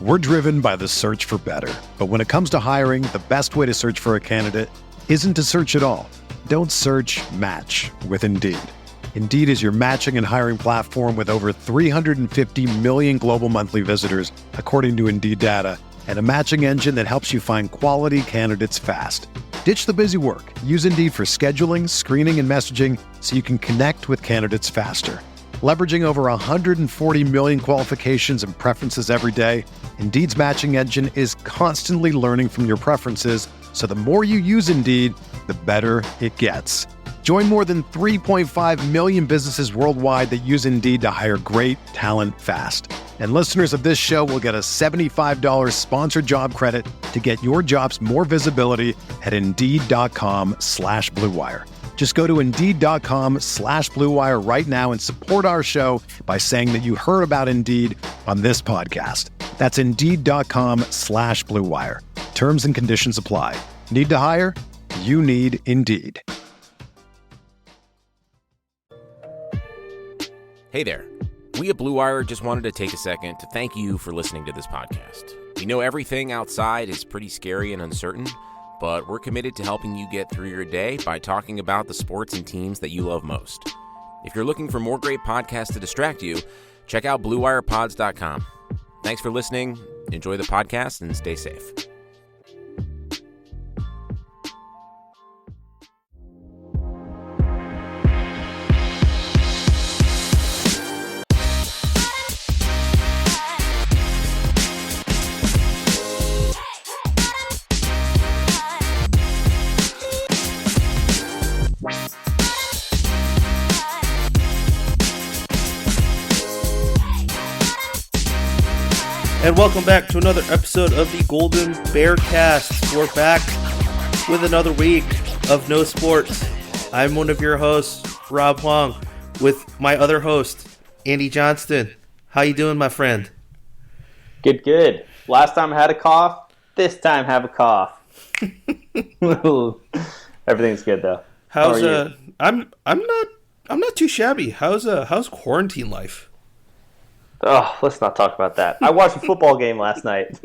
We're driven by the search for better. But when it comes to hiring, the best way to search for a candidate isn't to search at all. Don't search, match with Indeed. Indeed is your matching and hiring platform with over 350 million global monthly visitors, according to Indeed data, and a matching engine that helps you find quality candidates fast. Ditch the busy work. Use Indeed for scheduling, screening, and messaging so you can connect with candidates faster. Leveraging over 140 million qualifications and preferences every day, Indeed's matching engine is constantly learning from your preferences, so the more you use Indeed, the better it gets. Join more than 3.5 million businesses worldwide that use Indeed to hire great talent fast. And listeners of this show will get a $75 sponsored job credit to get your jobs more visibility at Indeed.com/Blue Wire. Just go to Indeed.com/Blue Wire right now and support our show by saying that you heard about Indeed on this podcast. That's Indeed.com/Blue Wire. Terms and conditions apply. Need to hire? You need Indeed. Hey there. We at Blue Wire just wanted to take a second to thank you for listening to this podcast. We know everything outside is pretty scary and uncertain, but we're committed to helping you get through your day by talking about the sports and teams that you love most. If you're looking for more great podcasts to distract you, check out BlueWirePods.com. Thanks for listening, enjoy the podcast, and stay safe. And welcome back to another episode of the Golden Bear Cast. We're back with another week of No Sports. I'm one of your hosts, Rob Huang, with my other host, Andy Johnston. How you doing, my friend? Good. Last time I had a cough. This time have a cough. Everything's good though. How are you? I'm not too shabby. How's quarantine life? Oh, let's not talk about that. I watched a football game last night,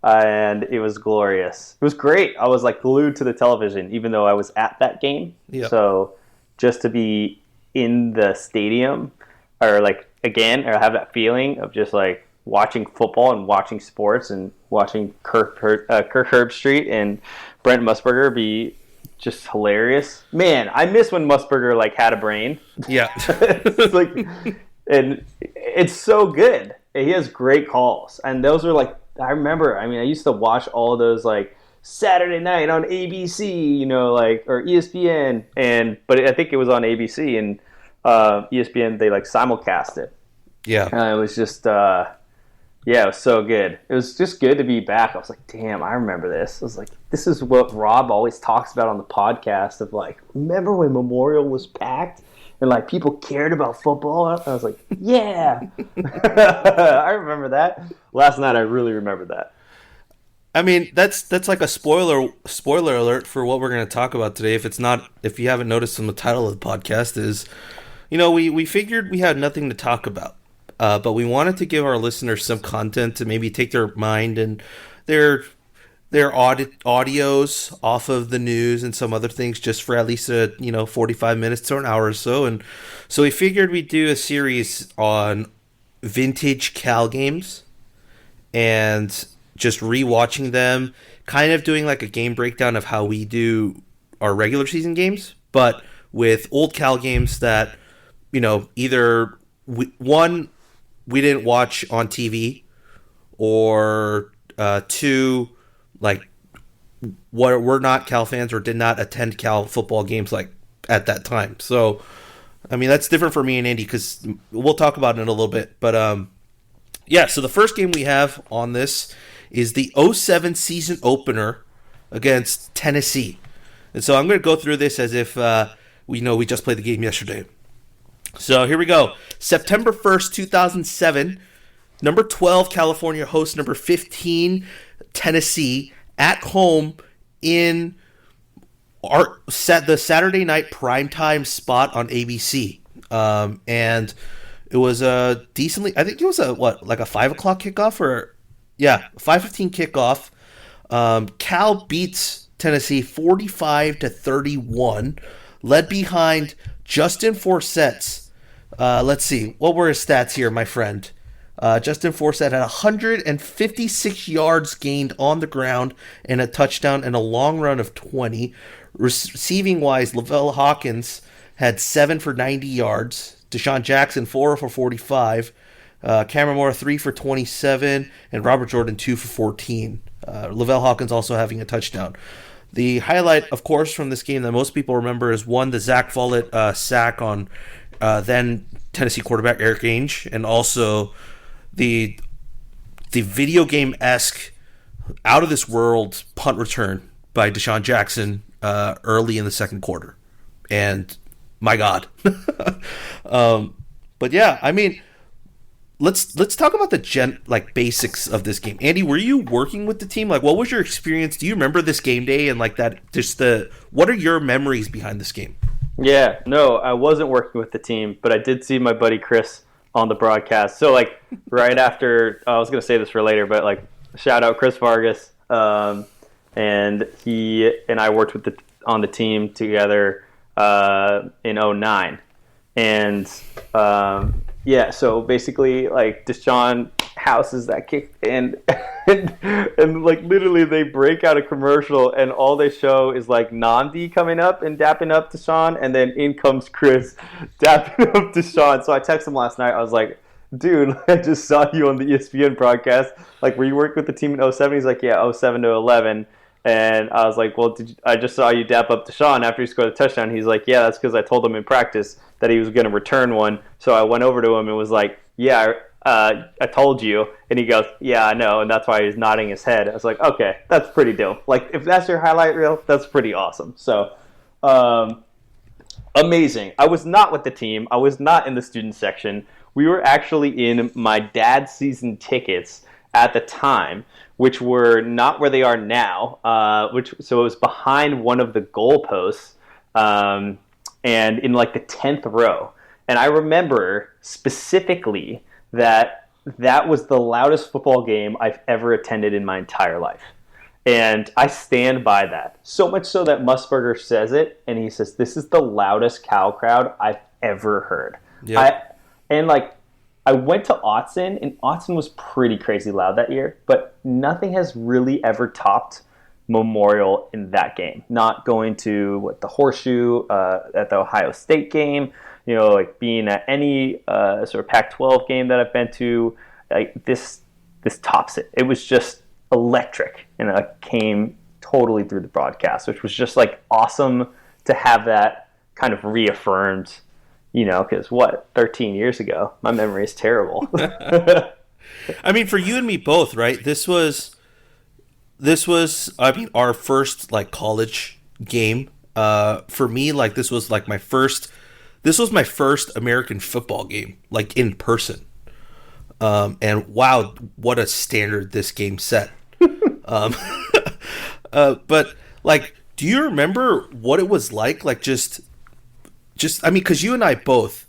and it was glorious. It was great. I was like glued to the television, even though I was at that game. Yep. So just to be in the stadium, or like again, or have that feeling of just like watching football and watching sports and watching Kirk Herbstreit and Brent Musburger be just hilarious. Man, I miss when Musburger like had a brain. Yeah, it's like. And it's so good. He has great calls. And those are like, I remember, I used to watch all of those like Saturday night on ABC, like, or ESPN. But I think it was on ABC and ESPN, they like simulcast it. Yeah. It was just, it was so good. It was just good to be back. I was like, damn, I remember this. I was like, this is what Rob always talks about on the podcast of like, remember when Memorial was packed? And like people cared about football. I was like, yeah. I remember that. Last night I really remembered that. I mean, that's like a spoiler alert for what we're going to talk about today. If you haven't noticed from the title of the podcast is, we figured we had nothing to talk about. But we wanted to give our listeners some content to maybe take their mind and their audios off of the news and some other things just for at least 45 minutes to an hour or so. And so we figured we'd do a series on vintage Cal games and just rewatching them, kind of doing like a game breakdown of how we do our regular season games, but with old Cal games that, either we didn't watch on TV, or two, like, we're not Cal fans or did not attend Cal football games like at that time. So, that's different for me and Andy because we'll talk about it in a little bit. But, so the first game we have on this is the 2007 season opener against Tennessee. And so I'm going to go through this as if we just played the game yesterday. So here we go. September 1st, 2007, number 12, California hosts number 15, Tennessee, at home in the Saturday night primetime spot on ABC. And it was a decently, I think it was like a 5 o'clock kickoff, or Yeah, 5:15 kickoff. Cal beats Tennessee 45-31, led behind Justin Forsett's. Let's see, what were his stats here, my friend? Justin Forsett had 156 yards gained on the ground and a touchdown and a long run of 20. Receiving wise, Lavelle Hawkins had 7 for 90 yards. Deshaun Jackson 4 for 45. Cameron Moore 3 for 27, and Robert Jordan 2 for 14. Lavelle Hawkins also having a touchdown. The highlight, of course, from this game that most people remember is one, the Zach Follett sack on then Tennessee quarterback Eric Ainge, and also the video game-esque, out of this world punt return by Deshaun Jackson early in the second quarter. And my God. But yeah, I mean, let's talk about the basics of this game. Andy, were you working with the team? Like, what was your experience? Do you remember this game day and like that? What are your memories behind this game? Yeah, no, I wasn't working with the team, but I did see my buddy Chris on the broadcast. So like right after, I was gonna say this for later, but like shout out Chris Vargas, and he and I worked on the team together in 2009, and yeah, so basically like Deshaun houses that kick and like literally they break out a commercial and all they show is like Nandi coming up and dapping up Deshaun, and then in comes Chris dapping up Deshaun. So I texted him last night. I was like, dude, I just saw you on the ESPN broadcast. Like, were you working with the team in 2007? He's like, yeah, 2007 to 2011. And I was like, well, I just saw you dap up Deshaun after he scored a touchdown. He's like, yeah, that's because I told him in practice that he was going to return one. So I went over to him and was like, yeah, I told you. And he goes, yeah, I know. And that's why he was nodding his head. I was like, okay, that's pretty dope. Like, if that's your highlight reel, that's pretty awesome. So, amazing. I was not with the team. I was not in the student section. We were actually in my dad's season tickets at the time, which were not where they are now. So it was behind one of the goalposts, and in like the 10th row. And I remember specifically that was the loudest football game I've ever attended in my entire life. And I stand by that. So much so that Musburger says it, and he says, this is the loudest Cal crowd I've ever heard. Yep. I went to Autzen, and Autzen was pretty crazy loud that year, but nothing has really ever topped Memorial in that game. Not going to the Horseshoe at the Ohio State game, like being at any sort of Pac-12 game that I've been to, like this tops it. It was just electric, and it came totally through the broadcast, which was just like awesome to have that kind of reaffirmed. Because 13 years ago, my memory is terrible. I mean, for you and me both, right? This was, I mean, our first like college game. For me, like this was my first American football game, like in person. And wow, what a standard this game set. But like, do you remember what it was like? Like just I mean, because you and I both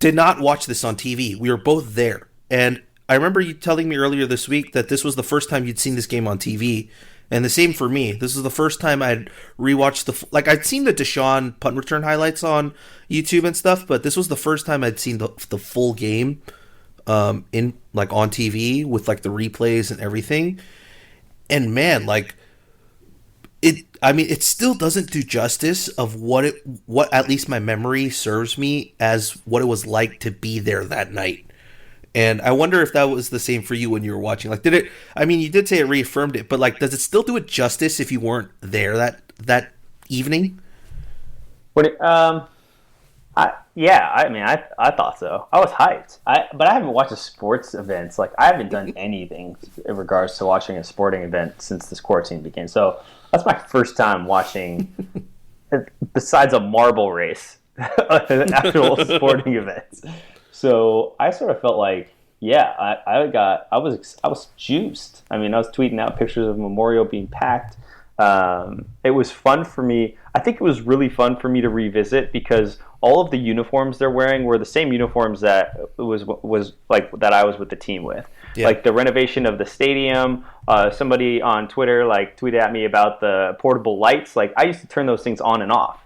did not watch this on TV. We were both there. And I remember you telling me earlier this week that this was the first time you'd seen this game on TV. And the same for me. This is the first time I'd rewatched I'd seen the Deshaun punt return highlights on YouTube and stuff, but this was the first time I'd seen the full game in like on TV with like the replays and everything. And man, like it still doesn't do justice of what at least my memory serves me as what it was like to be there that night. And I wonder if that was the same for you when you were watching. Like, did it? I mean, you did say it reaffirmed it, but like, does it still do it justice if you weren't there that evening? I thought so. I was hyped. But I haven't watched a sports events. Like, I haven't done anything in regards to watching a sporting event since this quarantine began. So that's my first time watching, besides a marble race, an actual sporting event. So I sort of felt like, yeah, I was juiced. I mean, I was tweeting out pictures of Memorial being packed. It was fun for me. I think it was really fun for me to revisit because all of the uniforms they're wearing were the same uniforms that was like that I was with the team with. Yeah. Like the renovation of the stadium. Somebody on Twitter like tweeted at me about the portable lights. Like I used to turn those things on and off.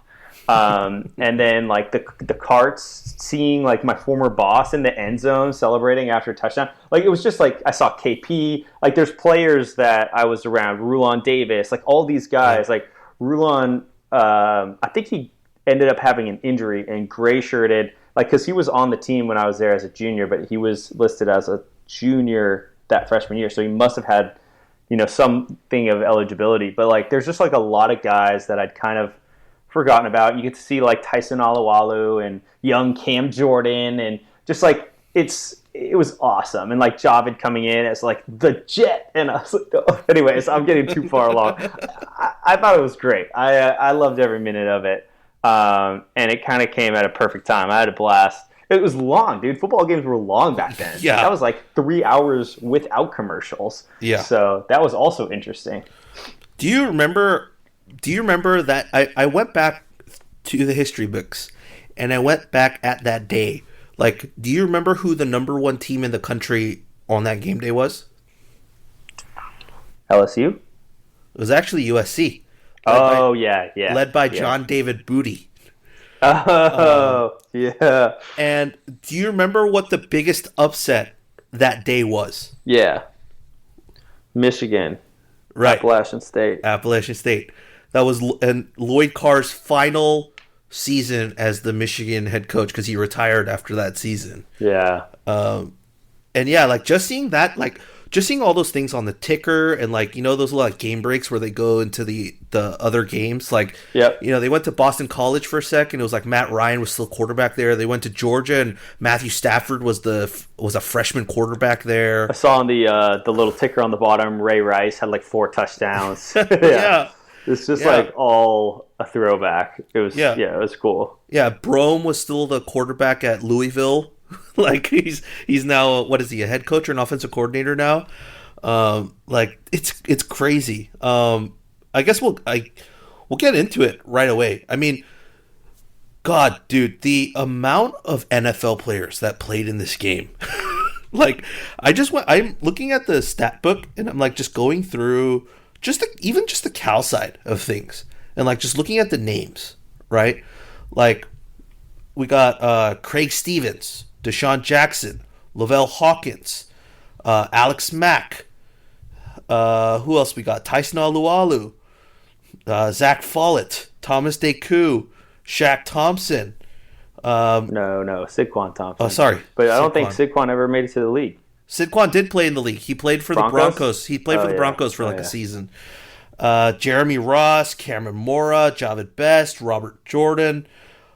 And then like the carts, seeing like my former boss in the end zone celebrating after a touchdown. Like it was just like I saw KP. Like there's players that I was around, Rulon Davis, like all these guys. Like Rulon, I think he ended up having an injury and gray shirted, like because he was on the team when I was there as a junior, but he was listed as a junior that freshman year, so he must have had, something of eligibility. But like there's just like a lot of guys that I'd kind of forgotten about. You get to see like Tyson Alualu and young Cam Jordan, and just like it was awesome. And like Javid coming in as like the Jet, and I was like, oh. Anyways, I'm getting too far along. I thought it was great. I loved every minute of it. And it kind of came at a perfect time. I had a blast. It was long, dude. Football games were long back then. Yeah. That was like 3 hours without commercials. Yeah. So that was also interesting. Do you remember that I went back to the history books and I went back at that day? Like, do you remember who the number one team in the country on that game day was? LSU? It was actually USC. Led by John David Booty. Oh, yeah. And do you remember what the biggest upset that day was? Yeah. Michigan. Right. Appalachian State. That was Lloyd Carr's final season as the Michigan head coach because he retired after that season. Yeah. And yeah, like just seeing all those things on the ticker and like, those little like game breaks where they go into the other games. Like, yep. They went to Boston College for a second. It was like Matt Ryan was still quarterback there. They went to Georgia and Matthew Stafford was a freshman quarterback there. I saw on the little ticker on the bottom, Ray Rice had like 4 touchdowns. Yeah. It's just like all a throwback. It was, it was cool. Yeah. Brome was still the quarterback at Louisville. Like he's now, what is he, a head coach or an offensive coordinator now? Like it's crazy. I guess we'll get into it right away. I mean, God, dude, the amount of NFL players that played in this game. Like I'm looking at the stat book and I'm like just going through even the Cal side of things and like just looking at the names, right? Like we got Craig Stevens, Deshaun Jackson, Lavelle Hawkins, Alex Mack. Who else we got? Tyson Alualu, Zach Follett, Thomas Deku, Shaq Thompson. No, Saquon Thompson. Oh, sorry. But I don't think Saquon ever made it to the league. Saquon did play in the league. He played for the Broncos. He played for the Broncos for a season. Jeremy Ross, Cameron Mora, Javid Best, Robert Jordan,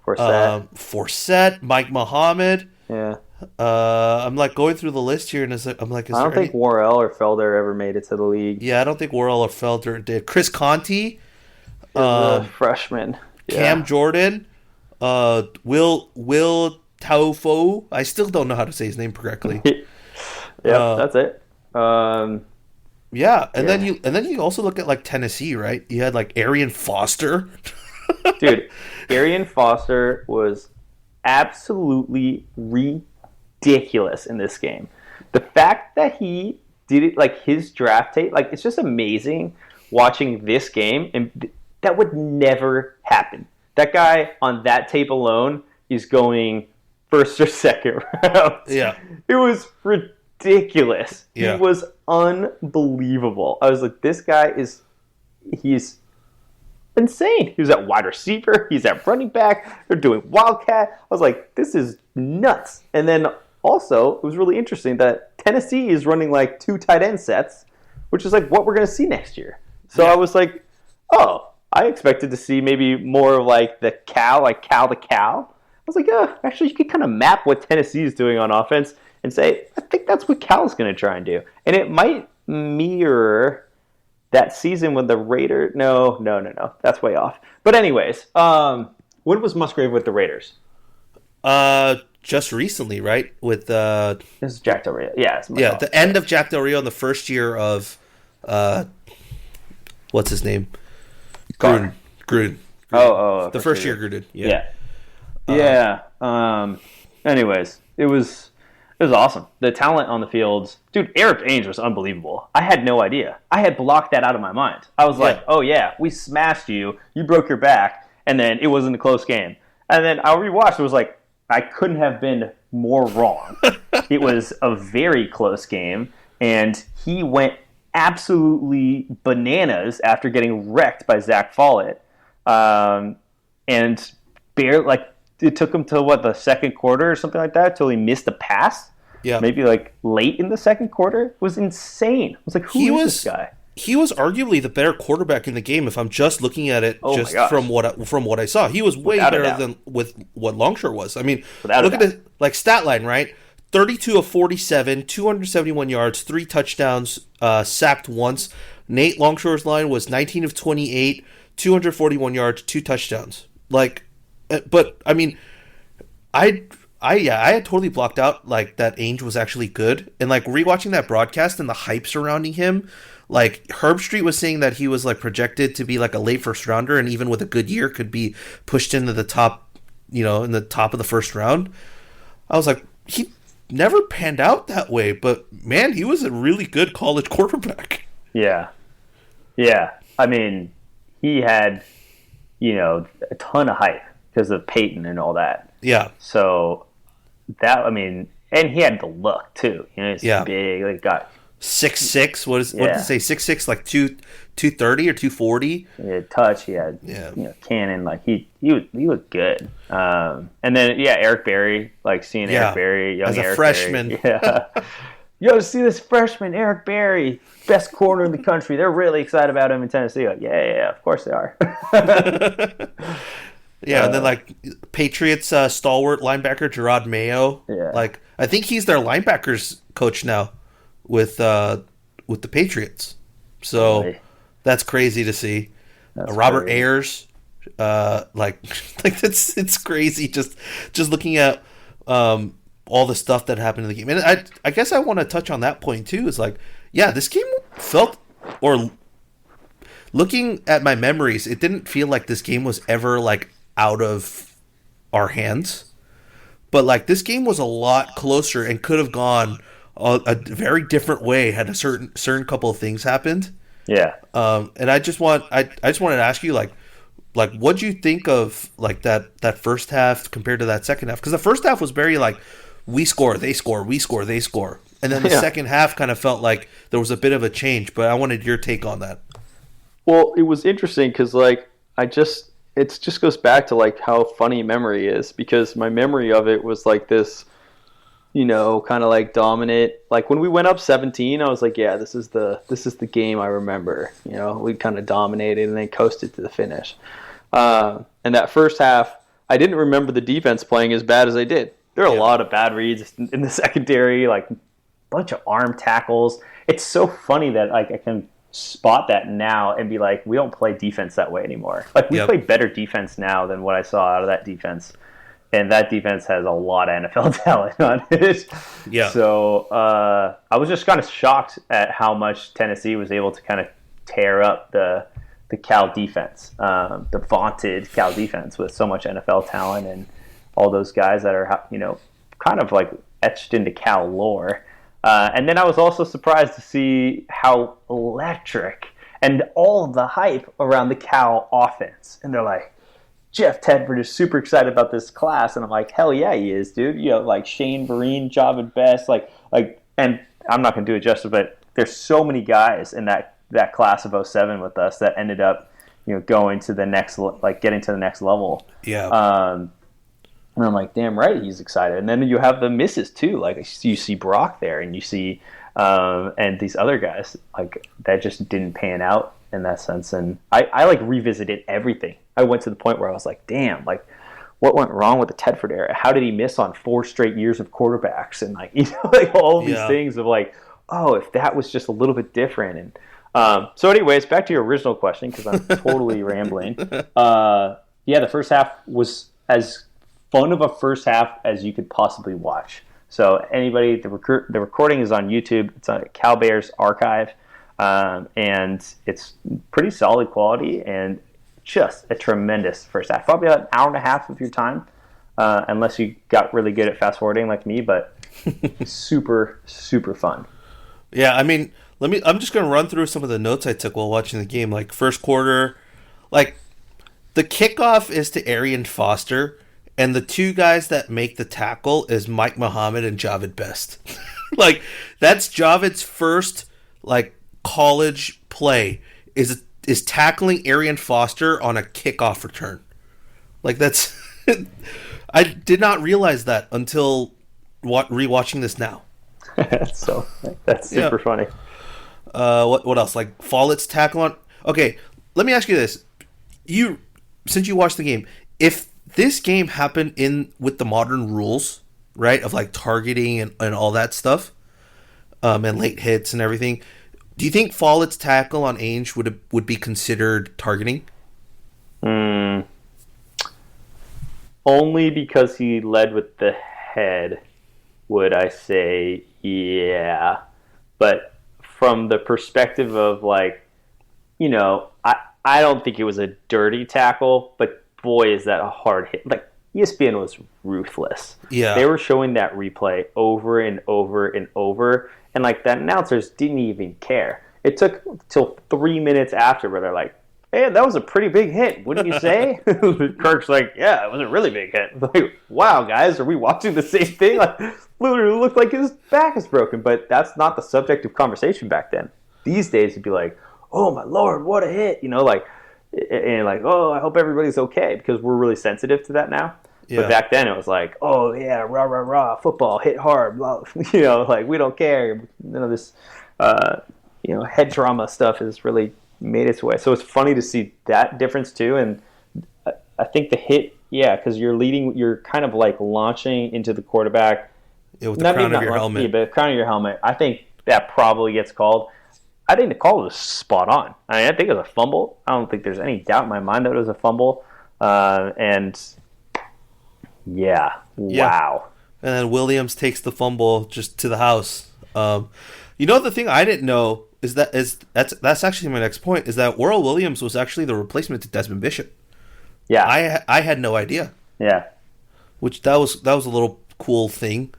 Forsett, Mike Muhammad. Yeah. I'm like going through the list here, and I'm like, I don't think Worrell or Felder ever made it to the league. Yeah, I don't think Worrell or Felder did. Chris Conti, freshman. Cam Jordan, Will Taufo. I still don't know how to say his name correctly. That's it. Yeah, and then you also look at like Tennessee, right? You had like Arian Foster. Dude, Arian Foster was absolutely ridiculous in this game. The fact that he did it, like his draft tape, like it's just amazing watching this game, and that would never happen. That guy on that tape alone is going first or second round. Yeah. It was ridiculous. Yeah. He was unbelievable. I was like, this guy he's insane. He was at wide receiver. He's at running back. They're doing Wildcat. I was like, this is nuts. And then also, it was really interesting that Tennessee is running like 2 tight end sets, which is like what we're going to see next year. So I was like, oh, I expected to see maybe more of like the Cal, like Cal to Cal. I was like, actually, you could kind of map what Tennessee is doing on offense and say, I think that's what Cal's going to try and do. And it might mirror that season when the Raiders... No. That's way off. But anyways, when was Musgrave with the Raiders? Just recently, right? With This is Jack Del Rio. Yeah. The end of Jack Del Rio and the first year of... what's his name? Gruden. Oh. The first year Gruden. Yeah. Yeah. Anyways, it was awesome. The talent on the fields, dude. Eric Ainge was unbelievable. I had no idea. I had blocked that out of my mind. I was like, oh yeah, we smashed you. You broke your back, and then it wasn't a close game. And then I rewatched. It was like I couldn't have been more wrong. It was a very close game, and he went absolutely bananas after getting wrecked by Zach Follett, and barely like. It took him to the second quarter or something like that till he missed a pass. Yeah, maybe like late in the second quarter. It was insane. I was like, who is this guy? He was arguably the better quarterback in the game. If I'm just looking at it, from what I saw, he was way better than with what Longshore was. I mean, look at the stat line, right? 32 of 47, 271 yards, 3 touchdowns, sacked once. Nate Longshore's line was 19 of 28, 241 yards, 2 touchdowns. But I mean, I had totally blocked out like that Ainge was actually good, and like rewatching that broadcast and the hype surrounding him, like Herbstreit was saying that he was like projected to be like a late first rounder, and even with a good year could be pushed into the top, in the top of the first round. I was like, he never panned out that way, but man, he was a really good college quarterback. Yeah. I mean, he had a ton of hype because of Peyton and all that. Yeah. So that, I mean, and he had the look too. He's big. Like got 6'6". What did it say? 6'6", like 230 or 240. He had touch. He had cannon. Like he looked good. And then Eric Berry. Like seeing Eric Berry, young as a Eric freshman. Berry. Yeah. Yo, see this freshman Eric Berry, best corner in the country. They're really excited about him in Tennessee. Like, yeah, of course they are. Yeah, and then like Patriots stalwart linebacker Gerard Mayo. Yeah. Like I think he's their linebackers coach now with the Patriots. So really? That's crazy to see. Robert crazy. Ayers, it's crazy just looking at all the stuff that happened in the game. And I guess I want to touch on that point too. Is like, this game felt, or looking at my memories, it didn't feel like this game was ever like out of our hands, but like this game was a lot closer and could have gone a very different way had a certain couple of things happened. Yeah. And I just wanted to ask you like what'd you think of like that first half compared to that second half? Because the first half was very like we score, they score, we score, they score, and then the second half kind of felt like there was a bit of a change. But I wanted your take on that. Well, it was interesting because like it just goes back to like how funny memory is, because my memory of it was like this, kind of like dominant. Like when we went up 17, I was like, yeah, this is the game I remember. We kind of dominated and then coasted to the finish. And that first half, I didn't remember the defense playing as bad as they did. There are a lot of bad reads in the secondary, like a bunch of arm tackles. It's so funny that like I can spot that now and be like, we don't play defense that way anymore. Like we play better defense now than what I saw out of that defense, and that defense has a lot of NFL talent on it. Yeah. So I was just kind of shocked at how much Tennessee was able to kind of tear up the Cal defense, the vaunted Cal defense with so much NFL talent and all those guys that are kind of like etched into Cal lore. And then I was also surprised to see how electric and all of the hype around the Cal offense. And they're like, Jeff Tedford is super excited about this class. And I'm like, hell yeah, he is, dude. Like Shane Vereen, Javid Best, and I'm not going to do it justice, but there's so many guys in that class of 07 with us that ended up, going to the next, getting to the next level. Yeah. And I'm like, damn right, he's excited. And then you have the misses too. Like you see Brock there, and you see and these other guys like that just didn't pan out in that sense. And I like revisited everything. I went to the point where I was like, damn, like what went wrong with the Tedford era? How did he miss on 4 straight years of quarterbacks? And like like all of these things of like, oh, if that was just a little bit different. And so anyways, back to your original question, because I'm totally rambling. The first half was as fun of a first half as you could possibly watch. So anybody, the recording is on YouTube. It's on Cal Bears Archive, and it's pretty solid quality and just a tremendous first half. Probably about an hour and a half of your time. unless you got really good at fast forwarding like me, but super, super fun. Yeah, I mean, I'm just going to run through some of the notes I took while watching the game. Like, first quarter, like, the kickoff is to Arian Foster, and the two guys that make the tackle is Mike Muhammad and Javid Best. Like, that's Javid's first, like, college play is tackling Arian Foster on a kickoff return. Like, that's... I did not realize that until rewatching this now. That's super funny. What else? Like, Follett's tackle on... Okay, let me ask you this. Since you watched the game, if this game happened with the modern rules, right, of like targeting and all that stuff, and late hits and everything, do you think Follett's tackle on Ainge would be considered targeting? Only because he led with the head, would I say, yeah. But from the perspective of, like, you know, I don't think it was a dirty tackle, but boy, is that a hard hit. Like, ESPN was ruthless. Yeah. They were showing that replay over and over and over, and, like, the announcers didn't even care. It took till 3 minutes after where they're like, hey, that was a pretty big hit, wouldn't you say? Kirk's like, yeah, it was a really big hit. Like, wow, guys, are we watching the same thing? Like, literally looked like his back is broken, but that's not the subject of conversation back then. These days, it'd be like, oh my Lord, what a hit, you know, like, and like, oh, I hope everybody's okay, because we're really sensitive to that now. Yeah. But back then, it was like, oh yeah, rah rah rah, football, hit hard, blah, you know, like, we don't care. None of this, you know, head trauma stuff has really made its way. So it's funny to see that difference too. And I think the hit, yeah, because you're kind of like launching into the quarterback. Yeah, with the crown of your helmet. Yeah, but the crown of your helmet. I think that probably gets called. I think the call was spot on. I mean, I think it was a fumble. I don't think there's any doubt in my mind that it was a fumble. And yeah, wow. And then Williams takes the fumble just to the house. You know, the thing I didn't know that's actually my next point, is that Earl Williams was actually the replacement to Desmond Bishop. Yeah. I had no idea. Yeah. Which that was a little cool thing.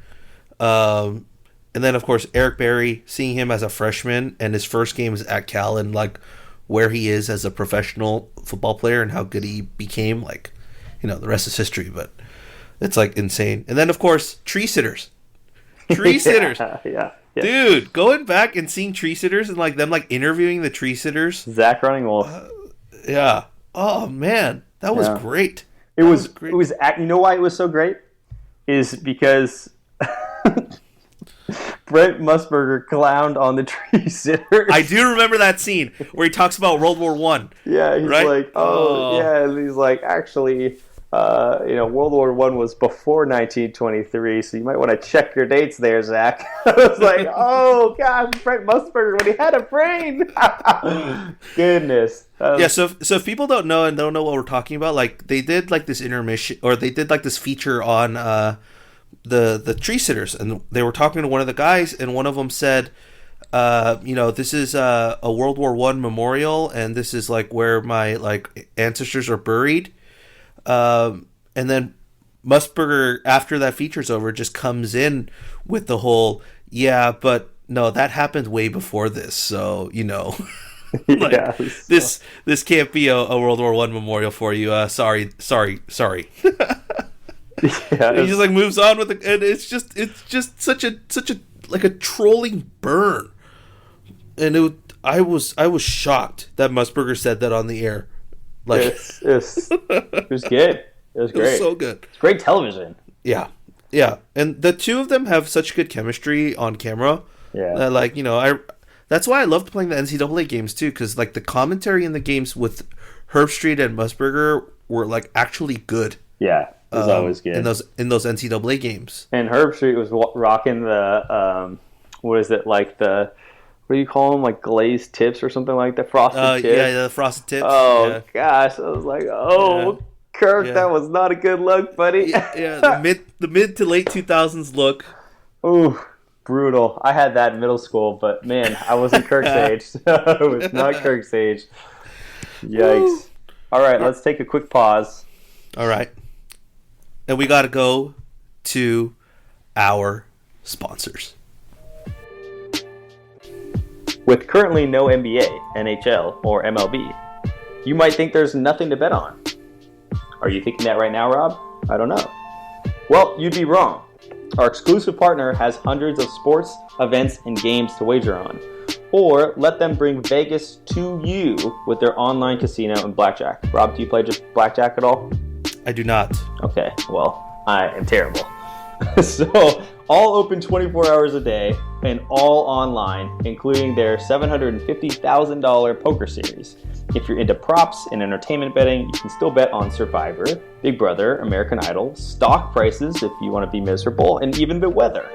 And then of course Eric Berry, seeing him as a freshman and his first game is at Cal, and like where he is as a professional football player and how good he became, like, you know, the rest is history, but it's like insane. And then of course Tree Sitters. Yeah. Dude, going back and seeing Tree Sitters and like them like interviewing the Tree Sitters. Zach Running Wolf. Yeah. Oh man, that was great. It was great. You know why it was so great? Is because Brent Musburger clowned on the Tree Sitters. I do remember that scene where he talks about World War I. Yeah, he's like, yeah, and he's like, actually, you know, World War I was before 1923, so you might want to check your dates there, Zach. I was like, oh, God, Brent Musburger when he had a brain. Goodness. Yeah, so if people don't know and don't know what we're talking about, like, they did, like, this intermission, or they did, like, this feature on the Tree Sitters, and they were talking to one of the guys, and one of them said, you know, this is a World War I memorial, and this is, like, where my, like, ancestors are buried. And then Musburger, after that feature's over, just comes in with the whole, yeah, but no, that happened way before this, so, you know, like, yeah, this can't be a World War I memorial for you. Sorry. Yeah, he just like moves on with it, and it's just such a like a trolling burn, and I was shocked that Musburger said that on the air. Like, it was good. It was great. It was so good. It's great television. Yeah, and the two of them have such good chemistry on camera. Yeah, like, you know, that's why I loved playing the NCAA games too, because like the commentary in the games with Herbstreit and Musburger were like actually good. Yeah. It was always good in those NCAA games. And Herbstreit was rocking the what is it, like the, what do you call them, like glazed tips or something like that, frosted tips. Yeah, the frosted tips. Oh gosh, I was like, Kirk, that was not a good look, buddy. Yeah, the mid to late 2000s look. Ooh, brutal. I had that in middle school, but man, I wasn't Kirk's age. I was not Kirk's age. Yikes. All right, let's take a quick pause. All right. and we got to go to our sponsors. With currently no NBA, NHL, or MLB, you might think there's nothing to bet on. Are you thinking that right now, Rob? I don't know. Well, you'd be wrong. Our exclusive partner has hundreds of sports, events, and games to wager on. Or let them bring Vegas to you with their online casino and blackjack. Rob, do you play just blackjack at all? I do not. Okay, well, I am terrible. So, all open 24 hours a day and all online, including their $750,000 poker series. If you're into props and entertainment betting, you can still bet on Survivor, Big Brother, American Idol, stock prices if you want to be miserable, and even the weather.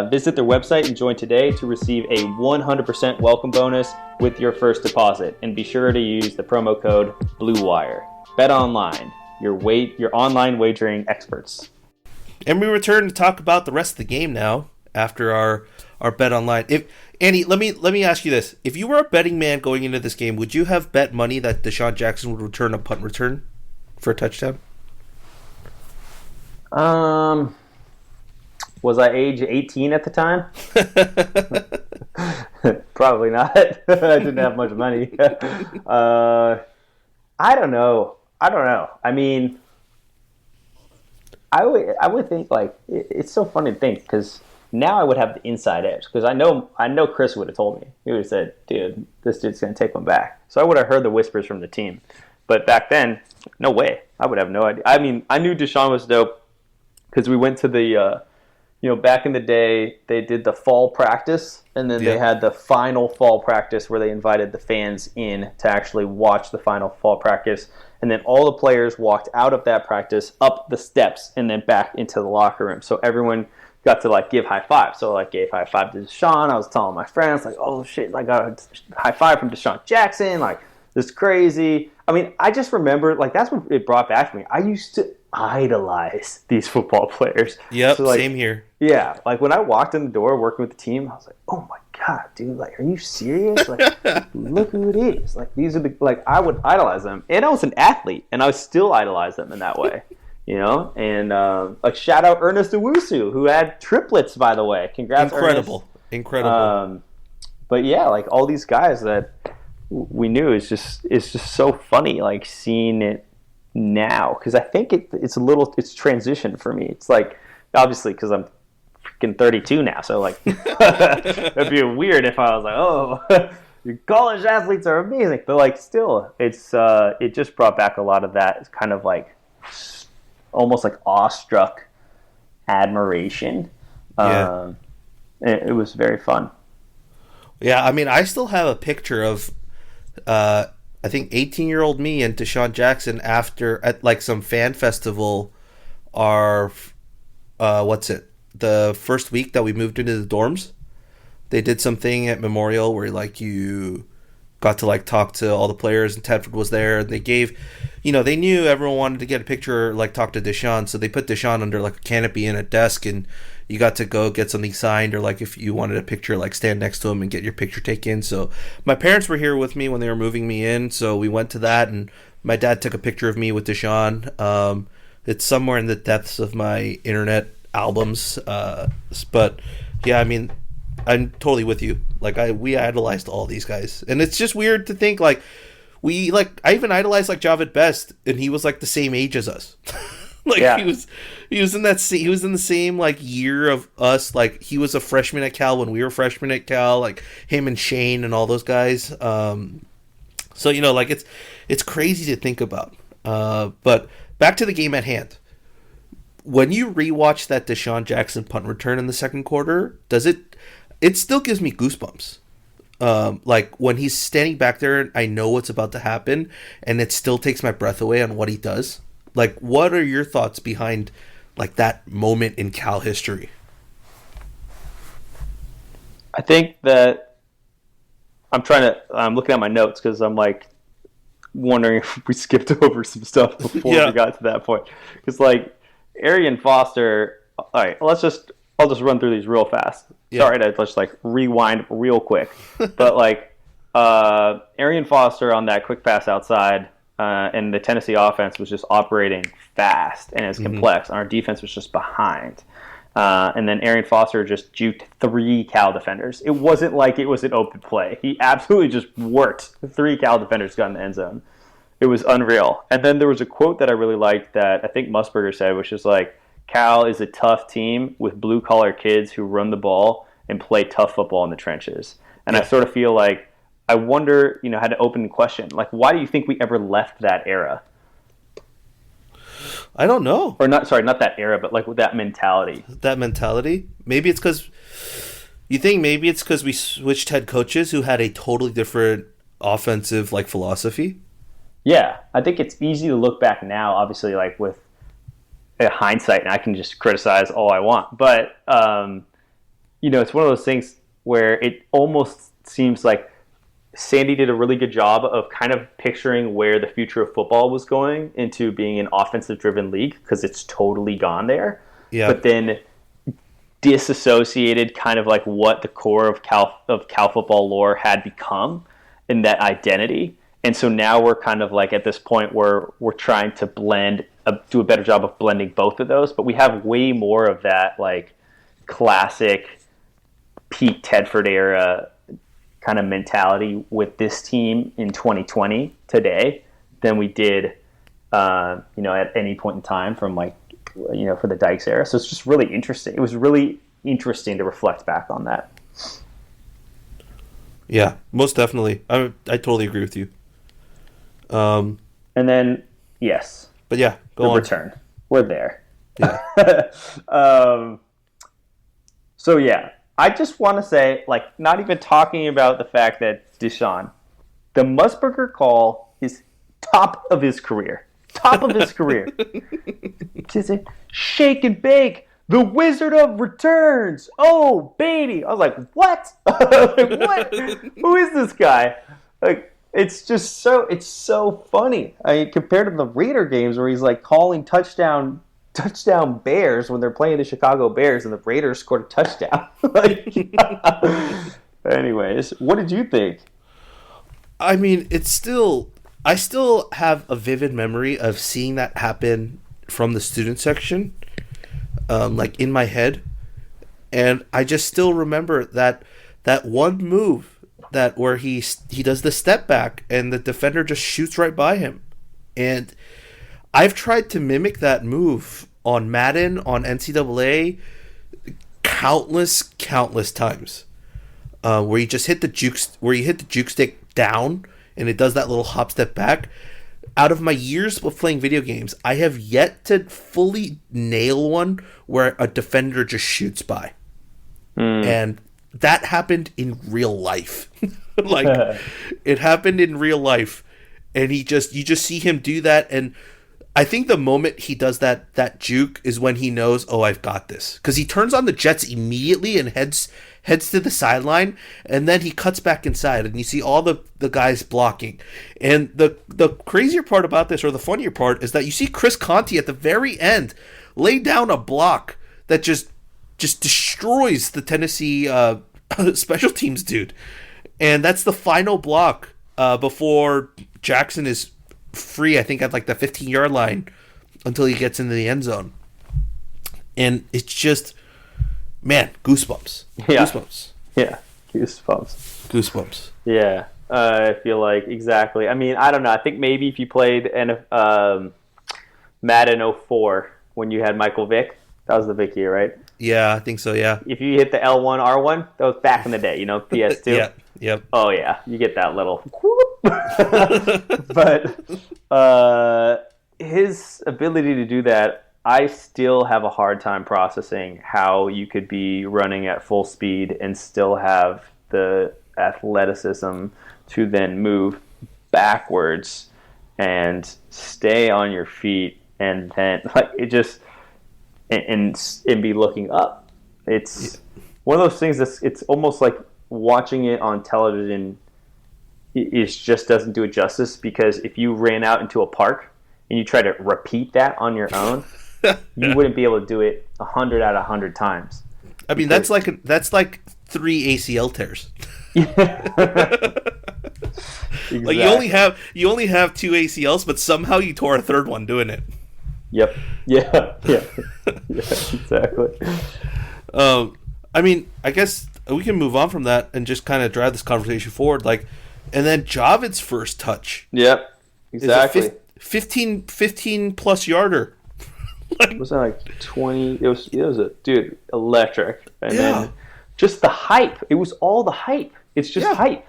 Visit their website and join today to receive a 100% welcome bonus with your first deposit. And be sure to use the promo code BLUEWIRE. Bet online, your online wagering experts. And we return to talk about the rest of the game now after our bet online. If Andy, let me ask you this: if you were a betting man going into this game, would you have bet money that Deshaun Jackson would return a punt return for a touchdown? Was I age 18 at the time? Probably not. I didn't have much money. I don't know. I mean, I would think, like, it's so funny to think, because now I would have the inside edge, because I know Chris would have told me. He would have said, dude, this dude's going to take one back. So I would have heard the whispers from the team. But back then, no way. I would have no idea. I mean, I knew Deshaun was dope because we went to the, back in the day, they did the fall practice, and then they had the final fall practice where they invited the fans in to actually watch the final fall practice. And then all the players walked out of that practice, up the steps, and then back into the locker room. So everyone got to, like, give high five. So, like, gave high five to Deshaun. I was telling my friends, like, oh, shit, I got a high five from Deshaun Jackson. Like, this is crazy. I mean, I just remember, like, that's what it brought back to me. I used to idolize these football players. Yep, so, like, same here. Yeah, like, when I walked in the door working with the team, I was like, oh, my God, dude, like, are you serious? Like, look who it is. Like, these are the, like, I would idolize them. And I was an athlete, and I would still idolize them in that way, And, like, shout out Ernest Owusu, who had triplets, by the way. Congrats, Ernest. Incredible. But, yeah, like, all these guys that we knew, it's just so funny, like, seeing it now. Because I think it's transition for me. It's like, obviously, because I'm freaking 32 now, so, like, it'd be weird if I was like, oh, your college athletes are amazing, but, like, still, it just brought back a lot of that kind of, like, almost like awestruck admiration. It was very fun. Yeah, I mean, I still have a picture of I think 18-year-old me and Deshaun Jackson at like some fan festival. The first week that we moved into the dorms, they did something at Memorial where, like, you got to, like, talk to all the players, and Tedford was there, and they gave, they knew everyone wanted to get a picture, like, talk to Deshaun, so they put Deshaun under, like, a canopy and a desk, and you got to go get something signed, or, like, if you wanted a picture, like, stand next to him and get your picture taken. So my parents were here with me when they were moving me in, so we went to that, and my dad took a picture of me with Deshaun. It's somewhere in the depths of my internet albums, but yeah, I mean, I'm totally with you. Like, we idolized all these guys, and it's just weird to think, like, I even idolized, like, Javed Best, and he was, like, the same age as us. Like, yeah. he was in the same, like, year of us. Like, he was a freshman at Cal when we were freshmen at Cal. Like, him and Shane and all those guys. So, like, it's crazy to think about. But back to the game at hand. When you rewatch that Deshaun Jackson punt return in the second quarter, it still gives me goosebumps. Like, when he's standing back there, I know what's about to happen, and it still takes my breath away on what he does. Like, what are your thoughts behind, like, that moment in Cal history? I think that I'm looking at my notes because I'm, like, wondering if we skipped over some stuff before we got to that point. Because, like, Arian Foster, all right, I'll just run through these real fast. Yeah. Sorry to just, like, rewind real quick. But, like, Arian Foster on that quick pass outside and the Tennessee offense was just operating fast and it was complex, and our defense was just behind. And then Arian Foster just juked 3 Cal defenders. It wasn't like it was an open play. He absolutely just worked. 3 Cal defenders got in the end zone. It was unreal. And then there was a quote that I really liked that I think Musburger said, which is like, Cal is a tough team with blue-collar kids who run the ball and play tough football in the trenches. And I sort of feel like, I wonder, had an open question. Like, why do you think we ever left that era? I don't know. Or not that era, but like with that mentality. That mentality? Maybe it's because... You think maybe it's because we switched head coaches who had a totally different offensive, philosophy? Yeah. I think it's easy to look back now, obviously, like with hindsight, and I can just criticize all I want. But, it's one of those things where it almost seems like Sandy did a really good job of kind of picturing where the future of football was going into being an offensive-driven league, because it's totally gone there. Yeah. But then disassociated kind of like what the core of Cal football lore had become and that identity. And so now we're kind of like at this point where we're trying to do a better job of blending both of those. But we have way more of that like classic Pete Tedford era kind of mentality with this team in 2020 today than we did, at any point in time from for the Dykes era. So it's just really interesting. It was really interesting to reflect back on that. Yeah, most definitely. I totally agree with you. And then, yes. But yeah, go on. Return. We're there. Yeah. So yeah, I just want to say, not even talking about the fact that Deshaun, the Musburger call is top of his career. Top of his career. Just shake and bake. The Wizard of Returns. Oh, baby. I was like, what? What? Who is this guy? It's just so funny. Compared to the Raider games where he's calling touchdown Bears when they're playing the Chicago Bears and the Raiders scored a touchdown. Anyways, what did you think? I mean, I still have a vivid memory of seeing that happen from the student section, in my head. And I just still remember that one move where he does the step back and the defender just shoots right by him. And I've tried to mimic that move on Madden, on NCAA, countless times, where you just hit the juke stick down and it does that little hop step back. Out of my years of playing video games, I have yet to fully nail one where a defender just shoots by, and that happened in real life. It happened in real life, and you just see him do that. And I think the moment he does that juke is when he knows, oh, I've got this, because he turns on the Jets immediately and heads to the sideline, and then he cuts back inside, and you see all the guys blocking. And the crazier part about this, or the funnier part, is that you see Chris Conti at the very end lay down a block that just destroys the Tennessee special teams dude. And that's the final block before Jackson is free, I think, at the 15-yard line until he gets into the end zone. And it's just, man, goosebumps. Yeah. Goosebumps. Yeah, goosebumps. Yeah. I feel like, exactly. I mean, I don't know. I think maybe if you played Madden 04 when you had Michael Vick, that was the Vick year, right? Yeah, I think so, yeah. If you hit the L1, R1, that was back in the day, PS2. Yeah, yep. Oh, yeah. You get that little But his ability to do that, I still have a hard time processing how you could be running at full speed and still have the athleticism to then move backwards and stay on your feet and then it just and be looking up. It's one of those things it's almost like watching it on television just doesn't do it justice, because if you ran out into a park and you try to repeat that on your own, you wouldn't be able to do it 100 out of 100 times. I mean, that's like 3 ACL tears. Like you only have 2 ACLs, but somehow you tore a third one doing it. Yep. Yeah. Exactly. I mean, I guess we can move on from that and just kind of drive this conversation forward. Like, and then Javid's first touch. Yep. Exactly. 15 plus yarder. Was that like 20? It was dude, electric. And then just the hype. It was all the hype. It's just hype.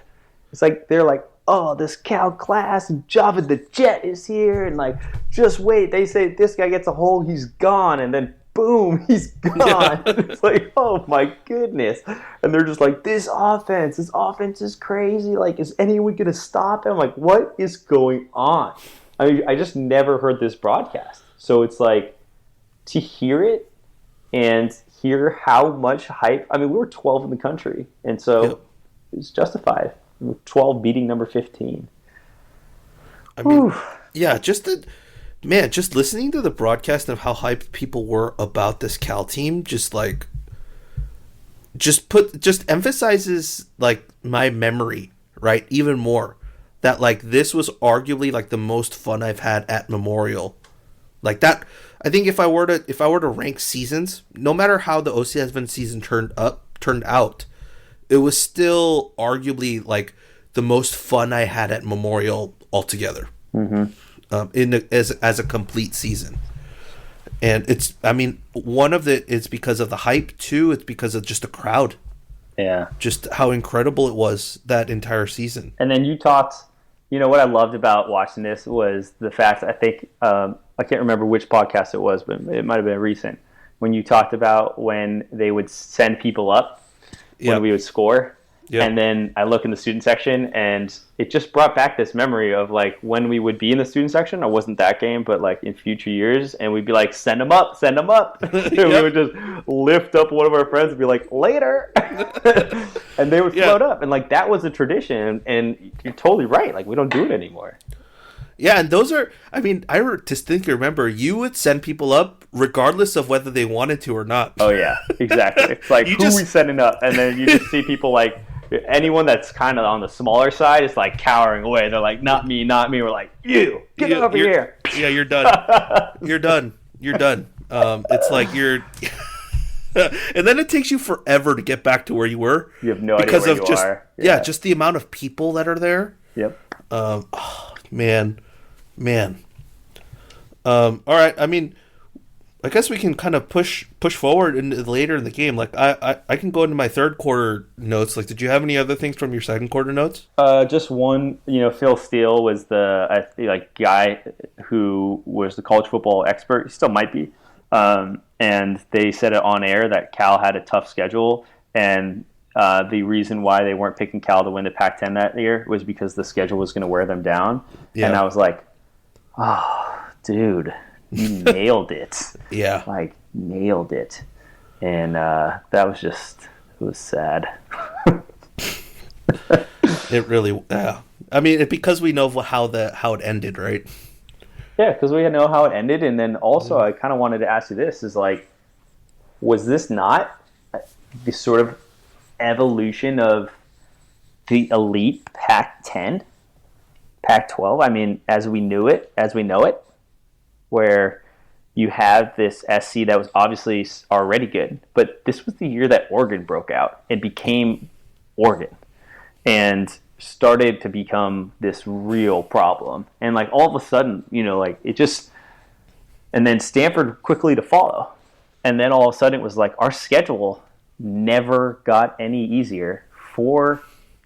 It's like they're like, oh, this Cal class, Javid the Jet is here, and like, just wait. They say this guy gets a hole, he's gone, and then boom, he's gone. It's like, oh my goodness. And they're just like, this offense is crazy. Like, is anyone gonna stop him? Like, what is going on? I mean, I just never heard this broadcast. So it's like, to hear it and hear how much hype. I mean, we were 12 in the country, and so it's justified. 12 beating number 15. I mean, just listening to the broadcast of how hyped people were about this Cal team, just emphasizes like my memory, right? Even more that like this was arguably like the most fun I've had at Memorial. Like that, I think if I were to rank seasons, no matter how the OCS season turned out, it was still arguably like the most fun I had at Memorial altogether. As a complete season. And it's because of the hype too. It's because of just the crowd. Yeah. Just how incredible it was that entire season. And then you talked, what I loved about watching this was the fact, I think, I can't remember which podcast it was, but it might have been recent, when you talked about when they would send people up when we would score. Yep. And then I look in the student section, and it just brought back this memory of like when we would be in the student section. I wasn't that game, but like in future years, and we'd be like, send them up. And we would just lift up one of our friends and be like, later. And they would float up. And like that was a tradition. And you're totally right. Like we don't do it anymore. Yeah, and those are, I distinctly remember you would send people up regardless of whether they wanted to or not. Oh, yeah, exactly. It's like, who are we sending up? And then you just see people like, anyone that's kind of on the smaller side is like cowering away. They're like, not me. We're like, get over here. Yeah, you're done. You're done. It's like you're... And then it takes you forever to get back to where you were. You have no idea where you are. Yeah, just the amount of people that are there. Yep. Man. All right. I mean, I guess we can kind of push forward later in the game. Like I can go into my third quarter notes. Like, did you have any other things from your second quarter notes? Just one. Phil Steele was the guy who was the college football expert. He still might be. And they said it on air that Cal had a tough schedule, and the reason why they weren't picking Cal to win the Pac-10 that year was because the schedule was going to wear them down. Yeah. And I was like, oh, dude, you nailed it. Yeah. Like, nailed it. And that was just, it was sad. It really, I mean, because we know how it ended, right? Yeah, because we know how it ended. And then also, I kind of wanted to ask you this, is like, was this not the sort of evolution of the elite Pac-10, Pac-12? I mean, as we know it, where you have this SC that was obviously already good, but this was the year that Oregon broke out and became Oregon and started to become this real problem. And like all of a sudden, like it just, and then Stanford quickly to follow. And then all of a sudden it was like our schedule never got any easier for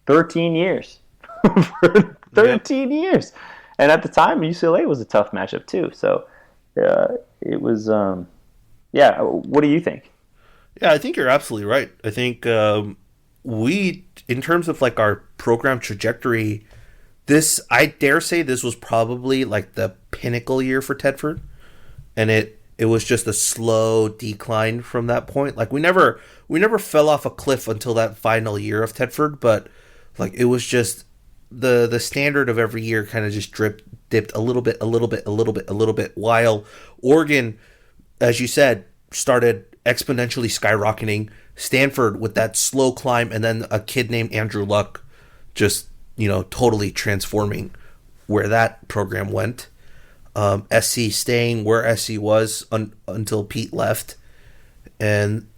13 years. For 13 years. And at the time, UCLA was a tough matchup too. So it was, what do you think? Yeah, I think you're absolutely right. I think we, in terms of like our program trajectory, I dare say this was probably like the pinnacle year for Tedford. And it was just a slow decline from that point. Like we never fell off a cliff until that final year of Tedford, but like it was just the standard of every year kind of just dipped a little bit, while Oregon, as you said, started exponentially skyrocketing. Stanford with that slow climb, and then a kid named Andrew Luck just totally transforming where that program went. SC staying where SC was until Pete left, and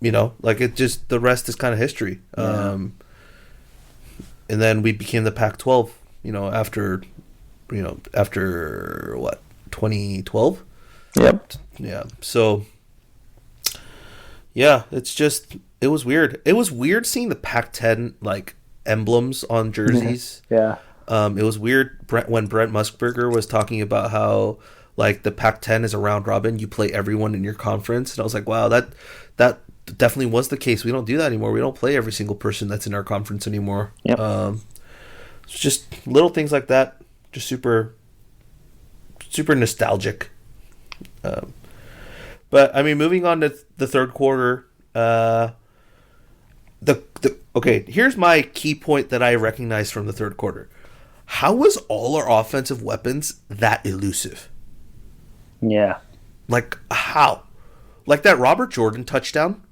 it just, the rest is kind of history. Yeah. And then we became the Pac-12, after what, 2012? Yep. Yeah. So, yeah, it was weird. It was weird seeing the Pac-10 like emblems on jerseys. Yeah. It was weird when Brent Musburger was talking about how like the Pac-10 is a round robin. You play everyone in your conference, and I was like, wow, that definitely was the case. We don't do that anymore. We don't play every single person that's in our conference anymore. Yep. It's just little things like that, just super, super nostalgic. But I mean, moving on to the third quarter, okay, here's my key point that I recognized from the third quarter. How was all our offensive weapons that elusive? Yeah. Like, how? Like that Robert Jordan touchdown,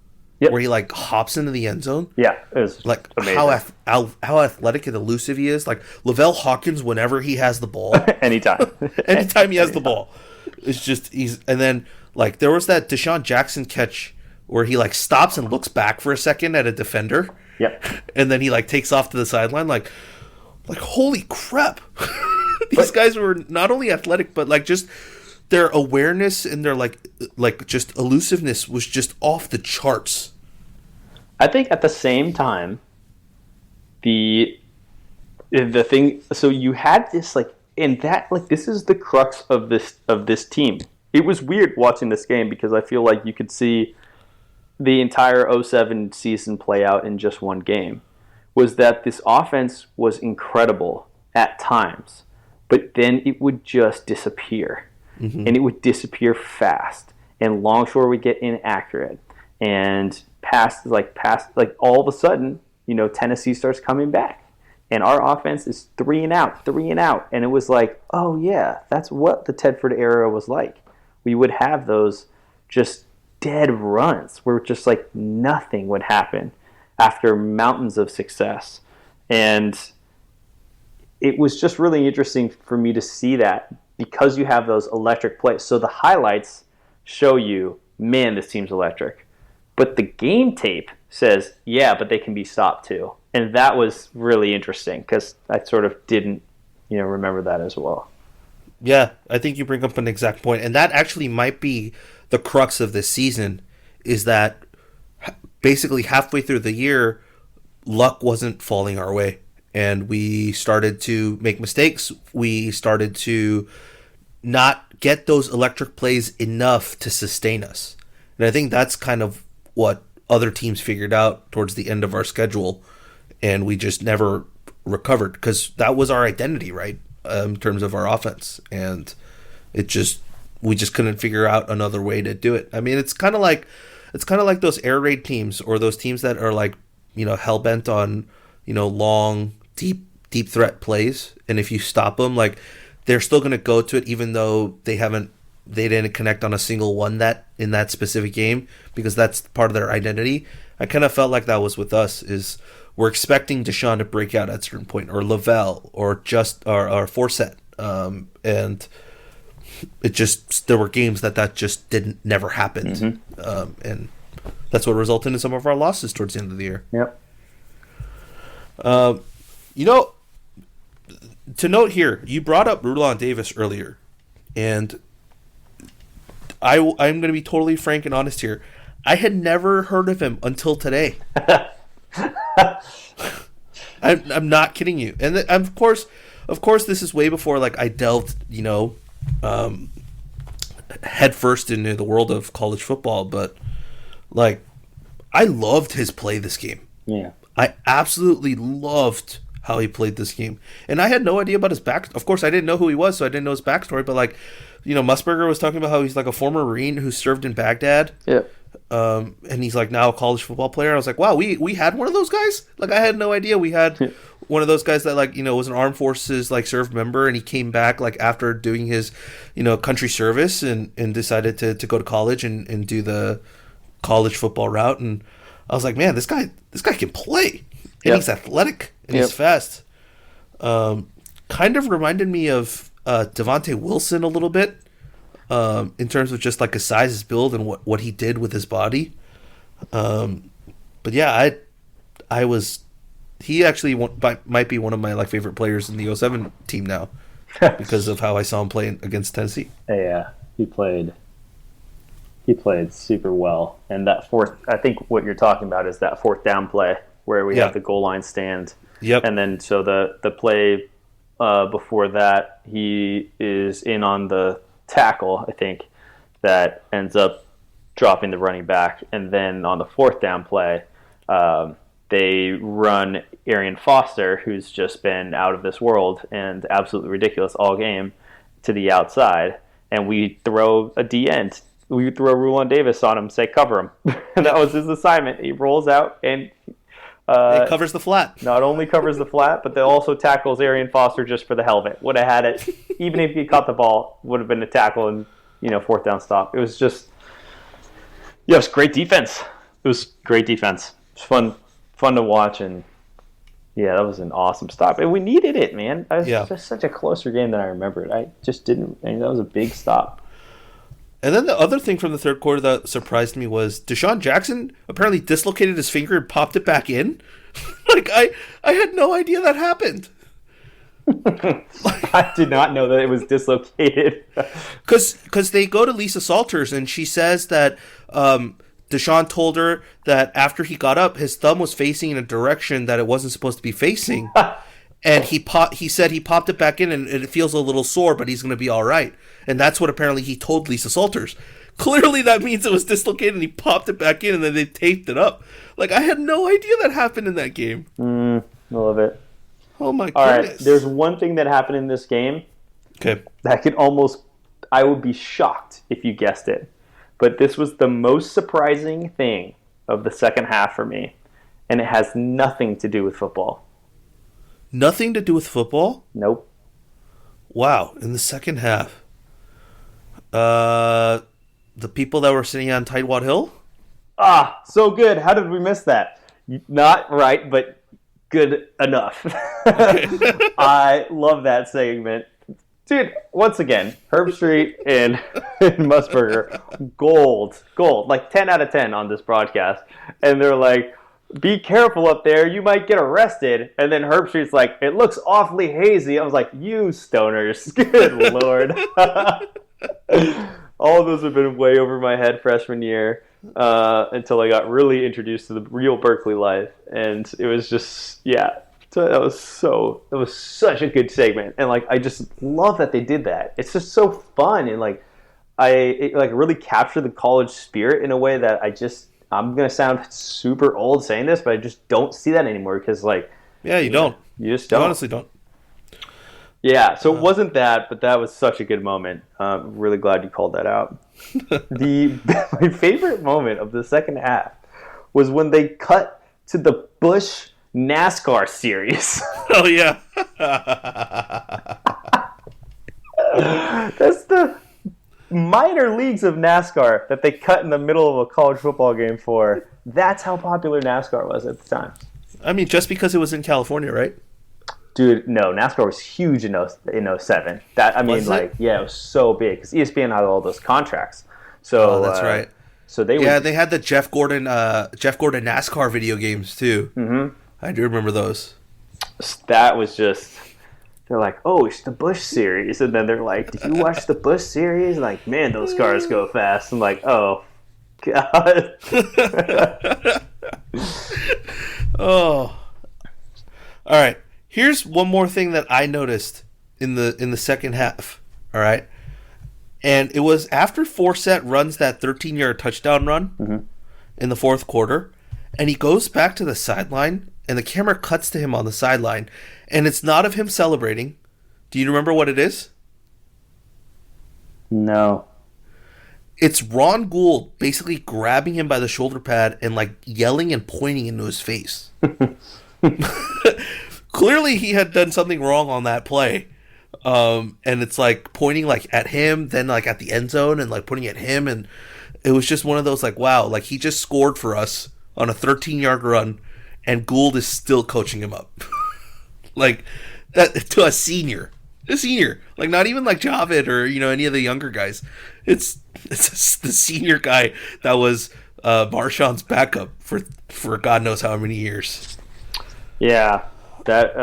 Yep. where he like hops into the end zone. Yeah, it was Like amazing. how athletic and elusive he is. Like Lavelle Hawkins, whenever he has the ball, Anytime. anytime he has the ball, it's just and then like there was that Deshaun Jackson catch where he like stops and looks back for a second at a defender. Yep. And then he like takes off to the sideline, like holy crap! These guys were not only athletic, but like just their awareness and their like just elusiveness was just off the charts. I think at the same time, the thing. So you had this like, and that like this is the crux of this team. It was weird watching this game because I feel like you could see the entire 07 season play out in just one game. Was that this offense was incredible at times, but then it would just disappear. Mm-hmm. And it would disappear fast. And Longshore would get inaccurate. And past all of a sudden, Tennessee starts coming back. And our offense is 3 and out. And it was like, oh yeah, that's what the Tedford era was like. We would have those just dead runs where just like nothing would happen after mountains of success. And it was just really interesting for me to see that because you have those electric plays. So the highlights show you, man, this team's electric. But the game tape says, yeah, but they can be stopped too. And that was really interesting because I sort of didn't, remember that as well. Yeah, I think you bring up an exact point. And that actually might be the crux of this season, is that basically halfway through the year, luck wasn't falling our way. And we started to make mistakes. We started to not get those electric plays enough to sustain us. And I think that's kind of what other teams figured out towards the end of our schedule. And we just never recovered because that was our identity, right? In terms of our offense. And we just couldn't figure out another way to do it. I mean, it's kind of like those air raid teams or those teams that are like, hell bent on, long, deep threat plays. And if you stop them, like they're still going to go to it, even though they didn't connect on a single one in that specific game, because that's part of their identity. I kind of felt like that was with us, is we're expecting Deshaun to break out at a certain point, or Lavelle, or Forsett. And it just, there were games that just never happened. Mm-hmm. And that's what resulted in some of our losses towards the end of the year. Yep. To note here, you brought up Rulon Davis earlier, and I'm going to be totally frank and honest here. I had never heard of him until today. I'm not kidding you. And of course, this is way before like I delved, head first into the world of college football. But like, I loved his play this game. Yeah, I absolutely loved how he played this game, and I had no idea about his back. Of course, I didn't know who he was, so I didn't know his backstory. But like, Musburger was talking about how he's like a former Marine who served in Baghdad. Yeah. And he's like now a college football player. I was like, wow, we had one of those guys. Like, I had no idea we had one of those guys that like, was an armed forces like served member, and he came back like after doing his, country service and decided to go to college and do the college football route. And I was like, man, this guy can play, and he's athletic and he's fast. Kind of reminded me of Devontae Wilson a little bit, in terms of just like his size, his build, and what he did with his body. But yeah, he actually might be one of my like favorite players in the 07 team now because of how I saw him play against Tennessee. Yeah, he played super well. And that I think what you're talking about is that fourth down play where we have the goal line stand. Yep. And then so the play before that, he is in on the tackle, I think, that ends up dropping the running back. And then on the fourth down play, they run Arian Foster, who's just been out of this world and absolutely ridiculous all game, to the outside. And we throw a D-end. We throw Rulon Davis on him, say cover him. And that was his assignment. He rolls out and it covers the flat. Not only covers the flat, but they also tackles Arian Foster just for the hell of it. Would have had it, even if he caught the ball, would have been a tackle and fourth down stop. It was just, it was great defense. It was great defense. It was fun to watch, and yeah, that was an awesome stop. And we needed it, man. It was just such a closer game than I remembered. I just didn't. I mean, that was a big stop. And then the other thing from the third quarter that surprised me was Deshaun Jackson apparently dislocated his finger and popped it back in. Like, I had no idea that happened. I did not know that it was dislocated. Because they go to Lisa Salters, and she says that Deshaun told her that after he got up, his thumb was facing in a direction that it wasn't supposed to be facing. And he said he popped it back in, and it feels a little sore, but he's going to be all right. And that's what apparently he told Lisa Salters. Clearly that means it was dislocated, and he popped it back in, and then they taped it up. Like, I had no idea that happened in that game. I love it. Oh, my all goodness. Right, there's one thing that happened in this game. Okay. That could almost... I would be shocked if you guessed it. But this was the most surprising thing of the second half for me. And it has nothing to do with football. Nothing to do with football? Nope. Wow. In the second half. The people that were sitting on Tightwad Hill? Ah, so good. How did we miss that? Not right, but good enough. I love that segment. Dude, once again, Herb Street and Musburger, gold. Like 10 out of 10 on this broadcast. And they're like, be careful up there, you might get arrested. And then Herb Street's like, it looks awfully hazy. I was like, you stoners. Good Lord. All of those have been way over my head freshman year until I got really introduced to the real Berkeley life. And it was just, yeah. So that was such a good segment. And like, I just love that they did that. It's just so fun. And like, it really captured the college spirit in a way that I'm going to sound super old saying this, but I just don't see that anymore because, like... Yeah, you don't. You just don't. You honestly don't. Yeah, so it wasn't that, but that was such a good moment. Really glad you called that out. My favorite moment of the second half was when they cut to the Busch NASCAR series. Oh, yeah. That's the... minor leagues of NASCAR that they cut in the middle of a college football game for. That's how popular NASCAR was at the time. I mean, just because it was in California, right? Dude, no, NASCAR was huge in 07. It was so big because ESPN had all those contracts. So that's right. So they had the Jeff Gordon NASCAR video games too. Mm-hmm. I do remember those. That was just. They're like, oh, it's the Busch series. And then they're like, did you watch the Busch series? Like, man, those cars go fast. I'm like, oh, God. Oh. All right. Here's one more thing that I noticed in the second half. All right. And it was after Forsett runs that 13-yard touchdown run in the fourth quarter. And he goes back to the sideline. And the camera cuts to him on the sideline. And it's not of him celebrating. Do you remember what it is? No. It's Ron Gould basically grabbing him by the shoulder pad and like yelling and pointing into his face. Clearly he had done something wrong on that play. And it's like pointing like at him, then like at the end zone and like pointing at him. And it was just one of those like, wow, like he just scored for us on a 13-yard run and Gould is still coaching him up. Like, that to a senior, like not even like Javid or any of the younger guys. It's the senior guy that was Marshawn's backup for God knows how many years. Yeah, that's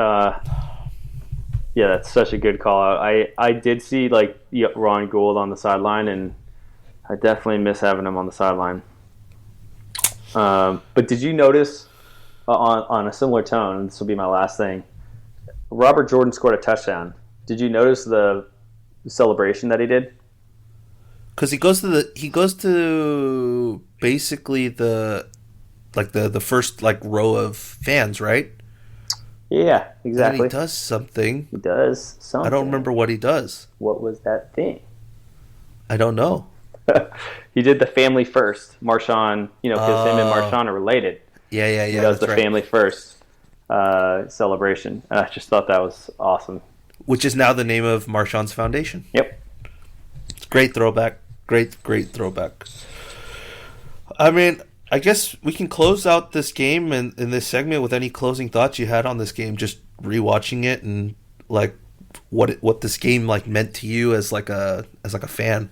such a good call out. I did see like Ron Gould on the sideline, and I definitely miss having him on the sideline. But did you notice on a similar tone? And this will be my last thing. Robert Jordan scored a touchdown. Did you notice the celebration that he did? Because he goes to basically the first like row of fans, right? Yeah, exactly. And he does something. He does something. I don't remember what he does. What was that thing? I don't know. He did the family first. Marshawn, because him and Marshawn are related. Yeah. He does the family first celebration. And I just thought that was awesome. Which is now the name of Marshawn's foundation. Yep. It's great throwback. Great throwback. I mean, I guess we can close out this game and in this segment with any closing thoughts you had on this game, just rewatching it and like what this game like meant to you as like a fan.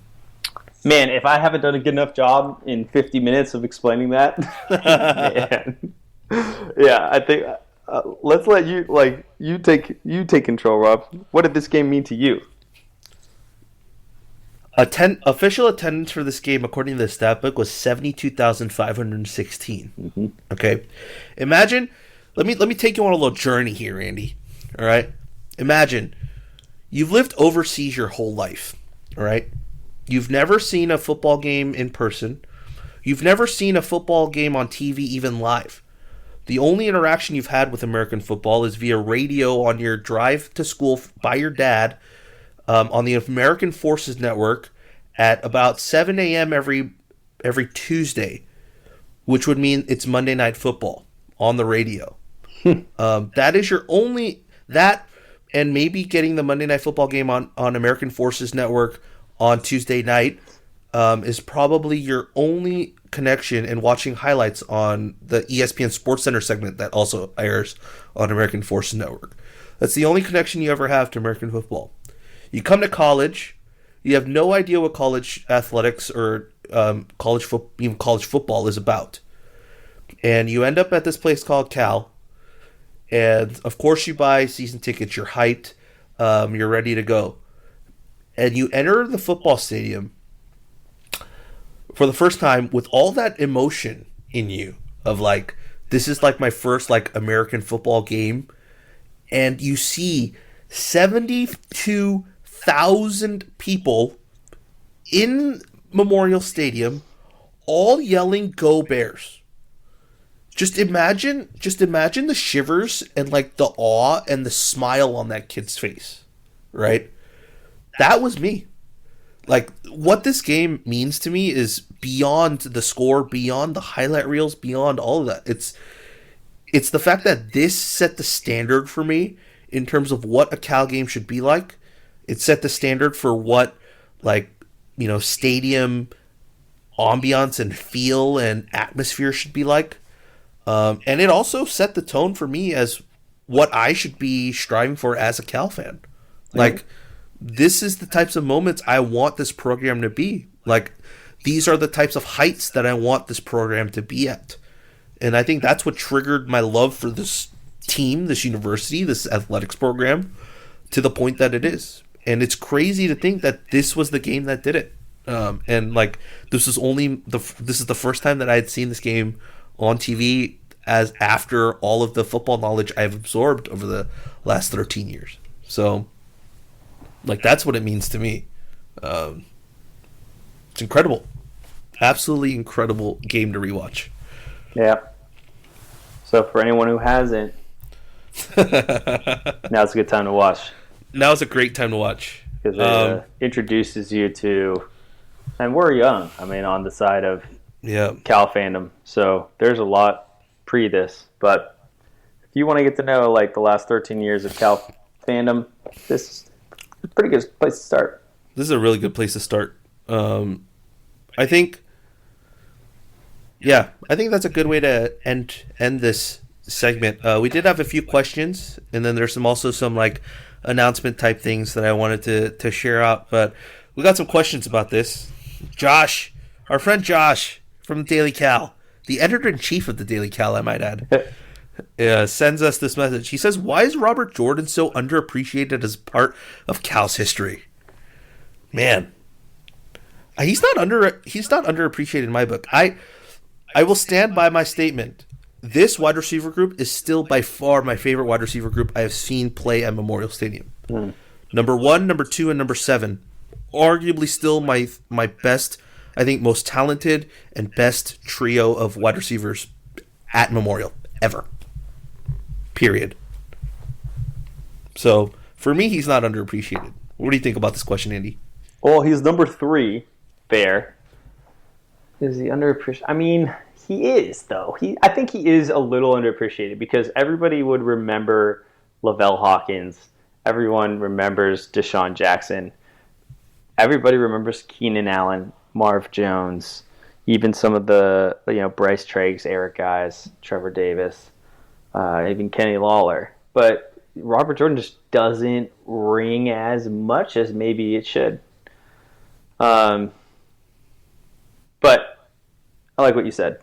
Man, if I haven't done a good enough job in 50 minutes of explaining that, man. Yeah, I think let's let you take control, Rob. What did this game mean to you? Official attendance for this game, according to the stat book, was 72,516. Mm-hmm. Okay, imagine. Let me take you on a little journey here, Andy. All right, imagine you've lived overseas your whole life. All right, you've never seen a football game in person. You've never seen a football game on TV, even live. The only interaction you've had with American football is via radio on your drive to school by your dad. On the American Forces Network at about 7 a.m. every Tuesday, which would mean it's Monday Night Football on the radio. That is your only that, and maybe getting the Monday Night Football game on American Forces Network on Tuesday night is probably your only connection, and watching highlights on the ESPN Sports Center segment that also airs on American Forces Network. That's the only connection you ever have to American football. You come to college, you have no idea what college athletics or college football is about. And you end up at this place called Cal. And of course you buy season tickets, you're hyped, you're ready to go. And you enter the football stadium for the first time with all that emotion in you of like, this is like my first like American football game. And you see 72,000 people in Memorial Stadium all yelling "Go Bears." Just imagine the shivers and like the awe and the smile on that kid's face, right? That was me. Like, what this game means to me is beyond the score, beyond the highlight reels, beyond all of that. It's the fact that this set the standard for me in terms of what a Cal game should be like. It set the standard for what, stadium ambiance and feel and atmosphere should be like. And it also set the tone for me as what I should be striving for as a Cal fan. Like, this is the types of moments I want this program to be. Like, these are the types of heights that I want this program to be at. And I think that's what triggered my love for this team, this university, this athletics program, to the point that it is. And it's crazy to think that this was the game that did it. And like, this is the first time that I had seen this game on TV as after all of the football knowledge I've absorbed over the last 13 years. So, like, that's what it means to me. It's incredible. Absolutely incredible game to rewatch. Yeah. So for anyone who hasn't, now's a good time to watch. Now's a great time to watch. Because it introduces you to, and we're young, on the side of Cal fandom. So there's a lot pre this. But if you want to get to know, like, the last 13 years of Cal fandom, this is a pretty good place to start. This is a really good place to start. I think that's a good way to end this segment. We did have a few questions, and then there's also some like announcement type things that I wanted to share out. But we got some questions about this. Josh, our friend Josh from the Daily Cal, the editor-in-chief of the Daily Cal, I might add, sends us this message. He says, "Why is Robert Jordan so underappreciated as part of Cal's history?" Man, he's not underappreciated in my book. I will stand by my statement. This wide receiver group is still by far my favorite wide receiver group I have seen play at Memorial Stadium. Number 1, number 2, and number 7, arguably still my best, I think, most talented and best trio of wide receivers at Memorial ever. Period. So for me, he's not underappreciated. What do you think about this question, Andy? Well, he's number 3 there. Is he underappreciated? I mean, he is, though. I think he is a little underappreciated because everybody would remember Lavelle Hawkins. Everyone remembers Deshaun Jackson. Everybody remembers Keenan Allen, Marv Jones, even some of the Bryce Triggs, Eric guys, Trevor Davis, even Kenny Lawler. But Robert Jordan just doesn't ring as much as maybe it should. But I like what you said.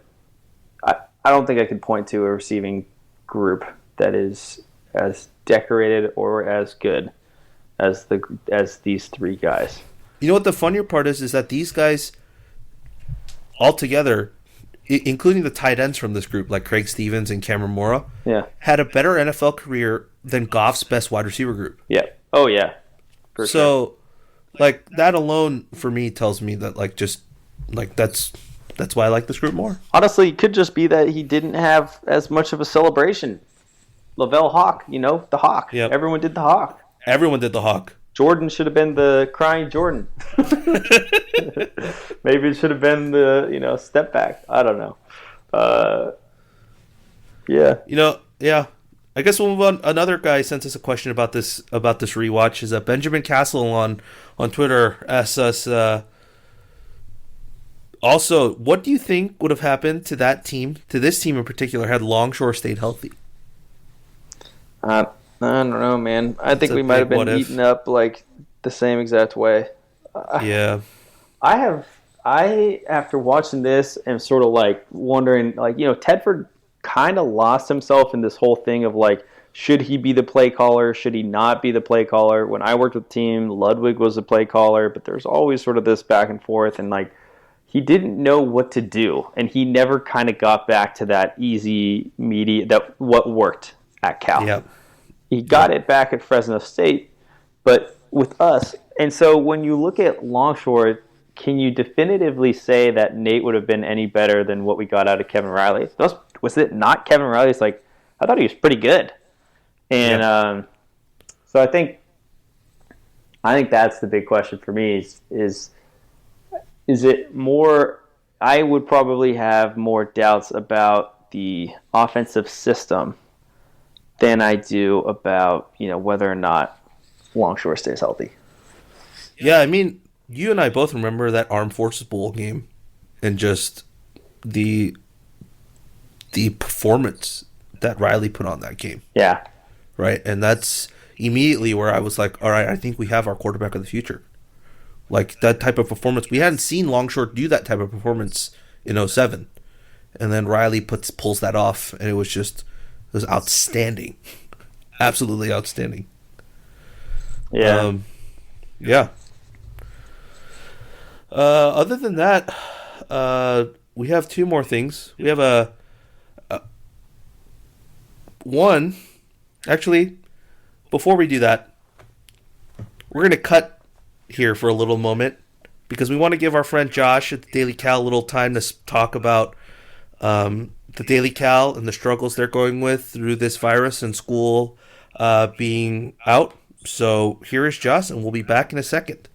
I don't think I could point to a receiving group that is as decorated or as good as these 3 guys. You know what the funnier part is that these guys all together, including the tight ends from this group, like Craig Stevens and Cameron Mora, had a better NFL career than Goff's best wide receiver group. Yeah. Oh, yeah. For sure. Like, that alone, for me, tells me that, like, just, like, that's why I like this group more. Honestly, it could just be that he didn't have as much of a celebration. Lavelle Hawk, the Hawk. Yep. Everyone did the Hawk. Everyone did the Hawk. Jordan should have been the crying Jordan. Maybe it should have been the, step back. I don't know. Yeah. Yeah. I guess we'll move on. Another guy sent us a question about this rewatch. Is Benjamin Castle on Twitter asks us, also, what do you think would have happened to this team in particular, had Longshore stayed healthy? I don't know, man. I think we might have been eaten up like the same exact way. Yeah. I after watching this am sort of like wondering, like, Tedford kind of lost himself in this whole thing of like, should he be the play caller? Should he not be the play caller? When I worked with the team, Ludwig was the play caller, but there's always sort of this back and forth, and like, he didn't know what to do, and he never kind of got back to that easy what worked at Cal. Yep. He got it back at Fresno State, but with us. And so when you look at Longshore, can you definitively say that Nate would have been any better than what we got out of Kevin Riley? Was it not Kevin Riley? It's like, I thought he was pretty good. And so I think that's the big question for me is it more, I would probably have more doubts about the offensive system than I do about, whether or not Longshore stays healthy. Yeah, I mean, you and I both remember that Armed Forces Bowl game and just the performance that Riley put on that game. Yeah. Right? And that's immediately where I was like, all right, I think we have our quarterback of the future. Like, that type of performance. We hadn't seen Longshore do that type of performance in 2007. And then Riley pulls that off, and it was outstanding. Absolutely outstanding. Yeah. Yeah. Other than that, we have 2 more things. We have one. Actually, before we do that, we're going to cut here for a little moment because we want to give our friend Josh at the Daily Cal a little time to talk about the Daily Cal and the struggles they're going with through this virus and school being out. So here is Josh, and we'll be back in a second.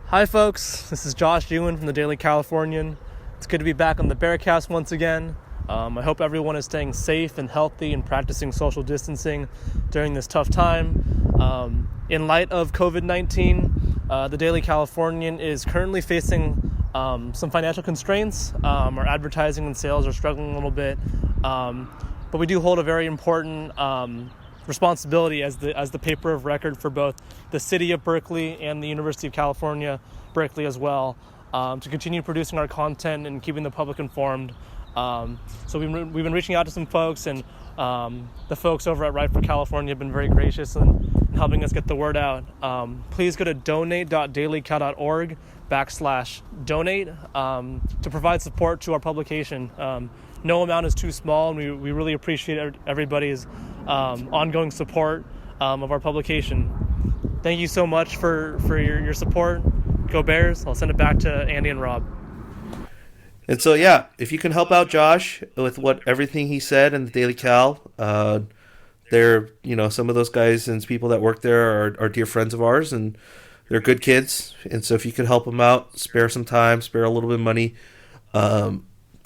Hi folks, this is Josh Ewan from the Daily Californian. It's good to be back on the Bearcast once again. I hope everyone is staying safe and healthy and practicing social distancing during this tough time. In light of COVID-19, the Daily Californian is currently facing some financial constraints. Our advertising and sales are struggling a little bit. but we do hold a very important responsibility as the paper of record for both the city of Berkeley and the University of California, Berkeley as well, to continue producing our content and keeping the public informed. So we've been reaching out to some folks, and the folks over at Right for California have been very gracious in helping us get the word out. Please go to donate.dailycal.org/donate to provide support to our publication. No amount is too small, and we really appreciate everybody's ongoing support of our publication. Thank you so much for your support. Go Bears. I'll send it back to Andy and Rob. And so, yeah, if you can help out Josh with everything he said in the Daily Cal, they're, some of those guys and people that work there are dear friends of ours, and they're good kids. And so if you could help them out, spare some time, spare a little bit of money,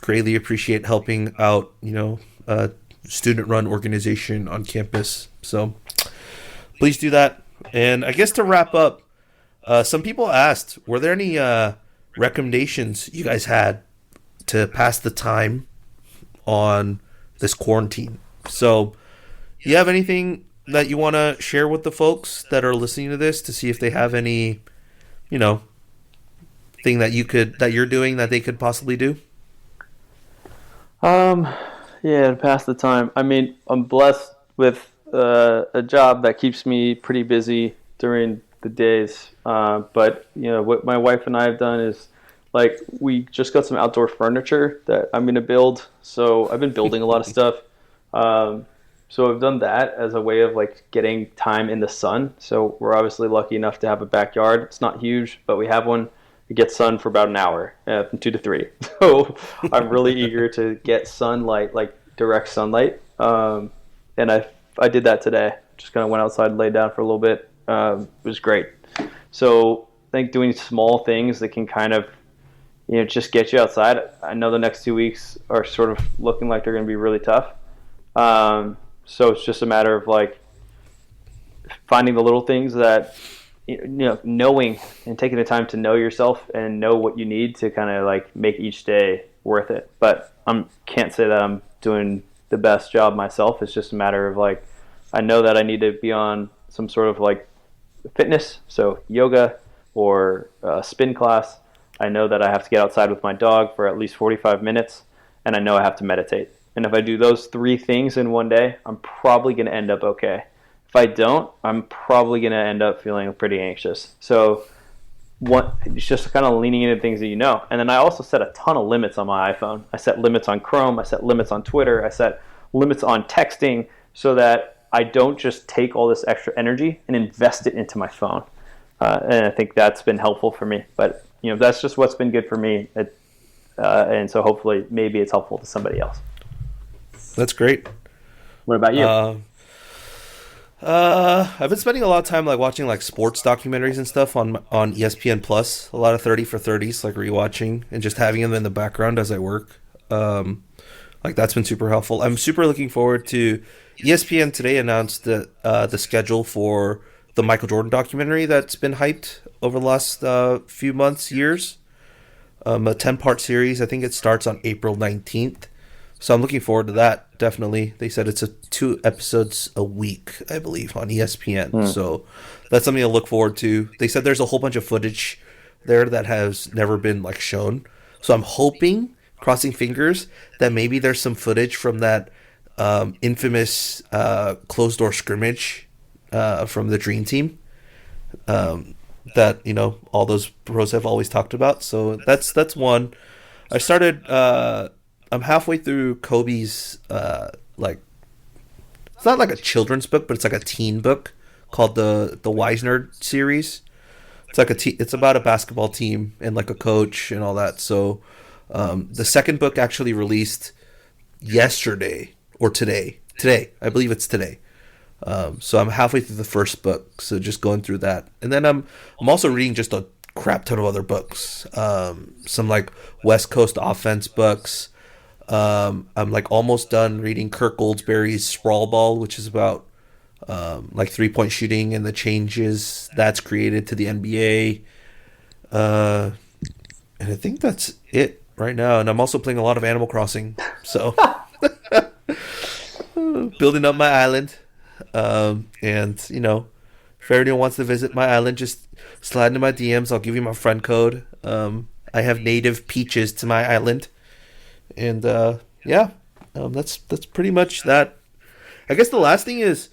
greatly appreciate helping out, a student-run organization on campus. So please do that. And I guess to wrap up, some people asked, were there any recommendations you guys had to pass the time on this quarantine? So, do you have anything that you want to share with the folks that are listening to this to see if they have any, thing that you're doing that they could possibly do? Yeah, to pass the time. I mean, I'm blessed with a job that keeps me pretty busy during the days. But what my wife and I have done is, we just got some outdoor furniture that I'm going to build. So I've been building a lot of stuff. So I've done that as a way of getting time in the sun. So we're obviously lucky enough to have a backyard. It's not huge, but we have one. It gets sun for about an hour, from 2 to 3. So I'm really eager to get sunlight, direct sunlight. And I did that today. Just kind of went outside and laid down for a little bit. It was great. So I think doing small things that can kind of just get you outside. I know the next 2 weeks are sort of looking like they're going to be really tough. So it's just a matter of finding the little things that, knowing and taking the time to know yourself and know what you need to kind of make each day worth it. But I can't say that I'm doing the best job myself. It's just a matter of I know that I need to be on some sort of fitness, so yoga or a spin class. I know that I have to get outside with my dog for at least 45 minutes, and I know I have to meditate. And if I do those 3 things in one day, I'm probably going to end up okay. If I don't, I'm probably going to end up feeling pretty anxious. So it's just kind of leaning into things that you know. And then I also set a ton of limits on my iPhone. I set limits on Chrome. I set limits on Twitter. I set limits on texting so that I don't just take all this extra energy and invest it into my phone. And I think that's been helpful for me. But that's just what's been good for me. And so hopefully maybe it's helpful to somebody else. That's great. What about you? I've been spending a lot of time watching sports documentaries and stuff on ESPN Plus. A lot of 30 for 30s, rewatching and just having them in the background as I work. That's been super helpful. I'm super looking forward to ESPN today announced the schedule for the Michael Jordan documentary that's been hyped over the last few months, years. A 10-part series. I think it starts on April 19th. So I'm looking forward to that, definitely. They said it's 2 episodes a week, I believe, on ESPN. So that's something to look forward to. They said there's a whole bunch of footage there that has never been shown. So I'm hoping, crossing fingers, that maybe there's some footage from that infamous closed-door scrimmage from the Dream Team that, all those pros have always talked about. So that's one. I started... I'm halfway through Kobe's, it's not a children's book, but it's a teen book called the Wisner series. It's it's about a basketball team and a coach and all that. So the second book actually released yesterday or today. I believe it's today. So I'm halfway through the first book. So just going through that. And then I'm also reading just a crap ton of other books. Some West Coast offense books. I'm almost done reading Kirk Goldsberry's Sprawl Ball, which is about 3-point shooting and the changes that's created to the NBA. And I think that's it right now. And I'm also playing a lot of Animal Crossing. So building up my island. And, you know, if anyone wants to visit my island, just slide into my DMs. I'll give you my friend code. I have native peaches to my island. And, that's pretty much that. I guess the last thing is,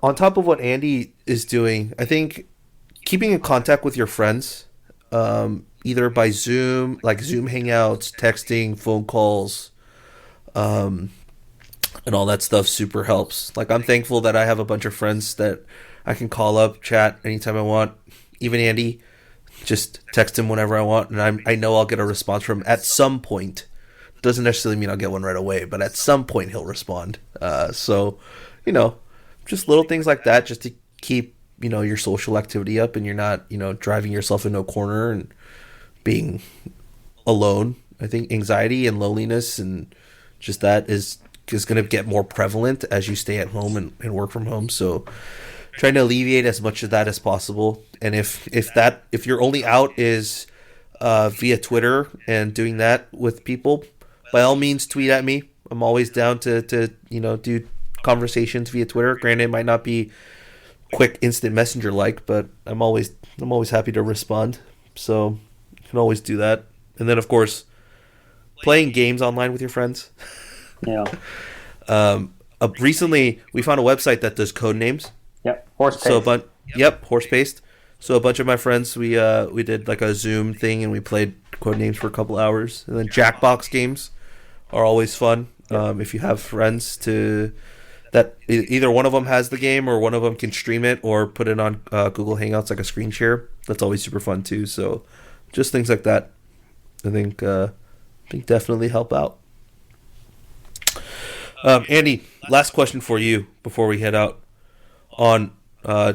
on top of what Andy is doing, I think keeping in contact with your friends, either by Zoom, like Zoom Hangouts, texting, phone calls, and all that stuff super helps. Like, I'm thankful that I have a bunch of friends that I can call up, chat anytime I want. Even Andy, just text him whenever I want, and I know I'll get a response from him at some point. Doesn't necessarily mean I'll get one right away, but at some point he'll respond. So, you know, just little things like that, just to keep, you know, your social activity up, and you're not, you know, driving yourself into a corner and being alone. I think anxiety and loneliness and just that is going to get more prevalent as you stay at home and work from home. So trying to alleviate as much of that as possible. And if your only out is via Twitter and doing that with people, by all means tweet at me. I'm always down to you know, do conversations via Twitter. Granted, it might not be quick instant messenger like, but I'm always happy to respond. So you can always do that. And then of course, playing games online with your friends. Yeah. Recently we found a website that does code names. Yep. Horse paste. Horse paste. So a bunch of my friends, we did like a Zoom thing and we played code names for a couple hours. And then Jackbox games are always fun. If you have friends that either one of them has the game or one of them can stream it or put it on Google Hangouts like a screen share. That's always super fun too. So just things like that, I think definitely help out. Andy, last question for you before we head out on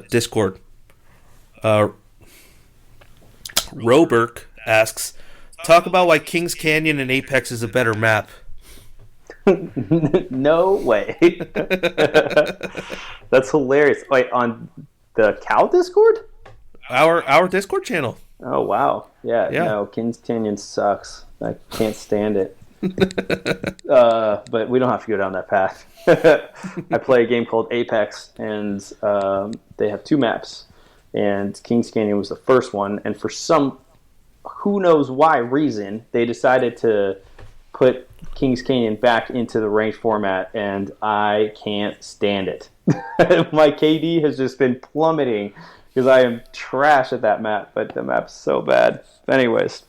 Discord. Roberk asks, talk about why Kings Canyon and Apex is a better map. No way. That's hilarious. Wait, on the Cal Discord? Our Discord channel. Oh, wow. Yeah. No, Kings Canyon sucks. I can't stand it. But we don't have to go down that path. I play a game called Apex, and they have two maps. And Kings Canyon was the first one. And for some, who knows why reason, they decided to put Kings Canyon back into the ranked format, and I can't stand it. My KD has just been plummeting because I am trash at that map, but the map's so bad. Anyways,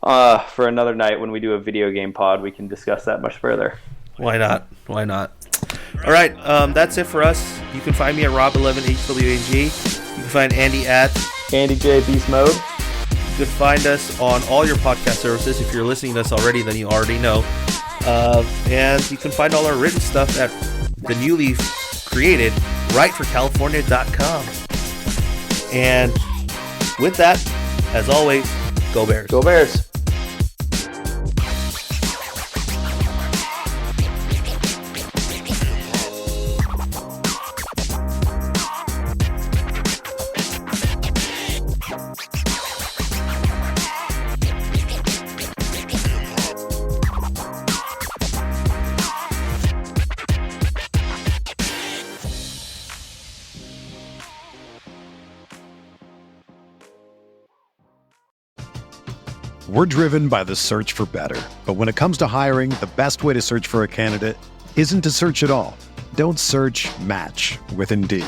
for another night when we do a video game pod, we can discuss that much further. Why not? All right, that's it for us. You can find me at Rob11HWAG. You can find Andy at Andy J Beast Mode. You can find us on all your podcast services. If you're listening to us already, then you already know. And you can find all our written stuff at the newly created writeforcalifornia.com. And with that, as always, go Bears. Go Bears. We're driven by the search for better. But when it comes to hiring, the best way to search for a candidate isn't to search at all. Don't search, match with Indeed.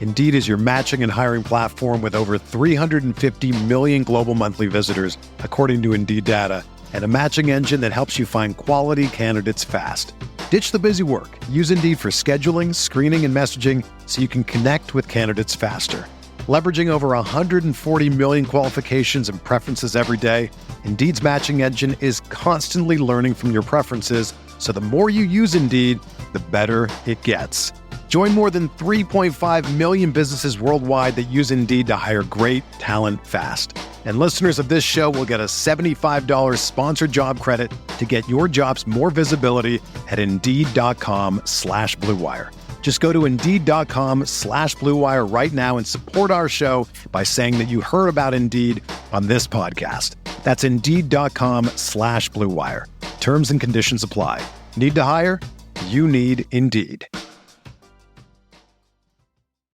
Indeed is your matching and hiring platform with over 350 million global monthly visitors, according to Indeed data, and a matching engine that helps you find quality candidates fast. Ditch the busy work. Use Indeed for scheduling, screening, and messaging so you can connect with candidates faster. Leveraging over 140 million qualifications and preferences every day, Indeed's matching engine is constantly learning from your preferences, so the more you use Indeed, the better it gets. Join more than 3.5 million businesses worldwide that use Indeed to hire great talent fast. And listeners of this show will get a $75 sponsored job credit to get your jobs more visibility at Indeed.com/Blue Wire. Just go to Indeed.com/Blue Wire right now and support our show by saying that you heard about Indeed on this podcast. That's Indeed.com/Blue Wire. Terms and conditions apply. Need to hire? you need Indeed.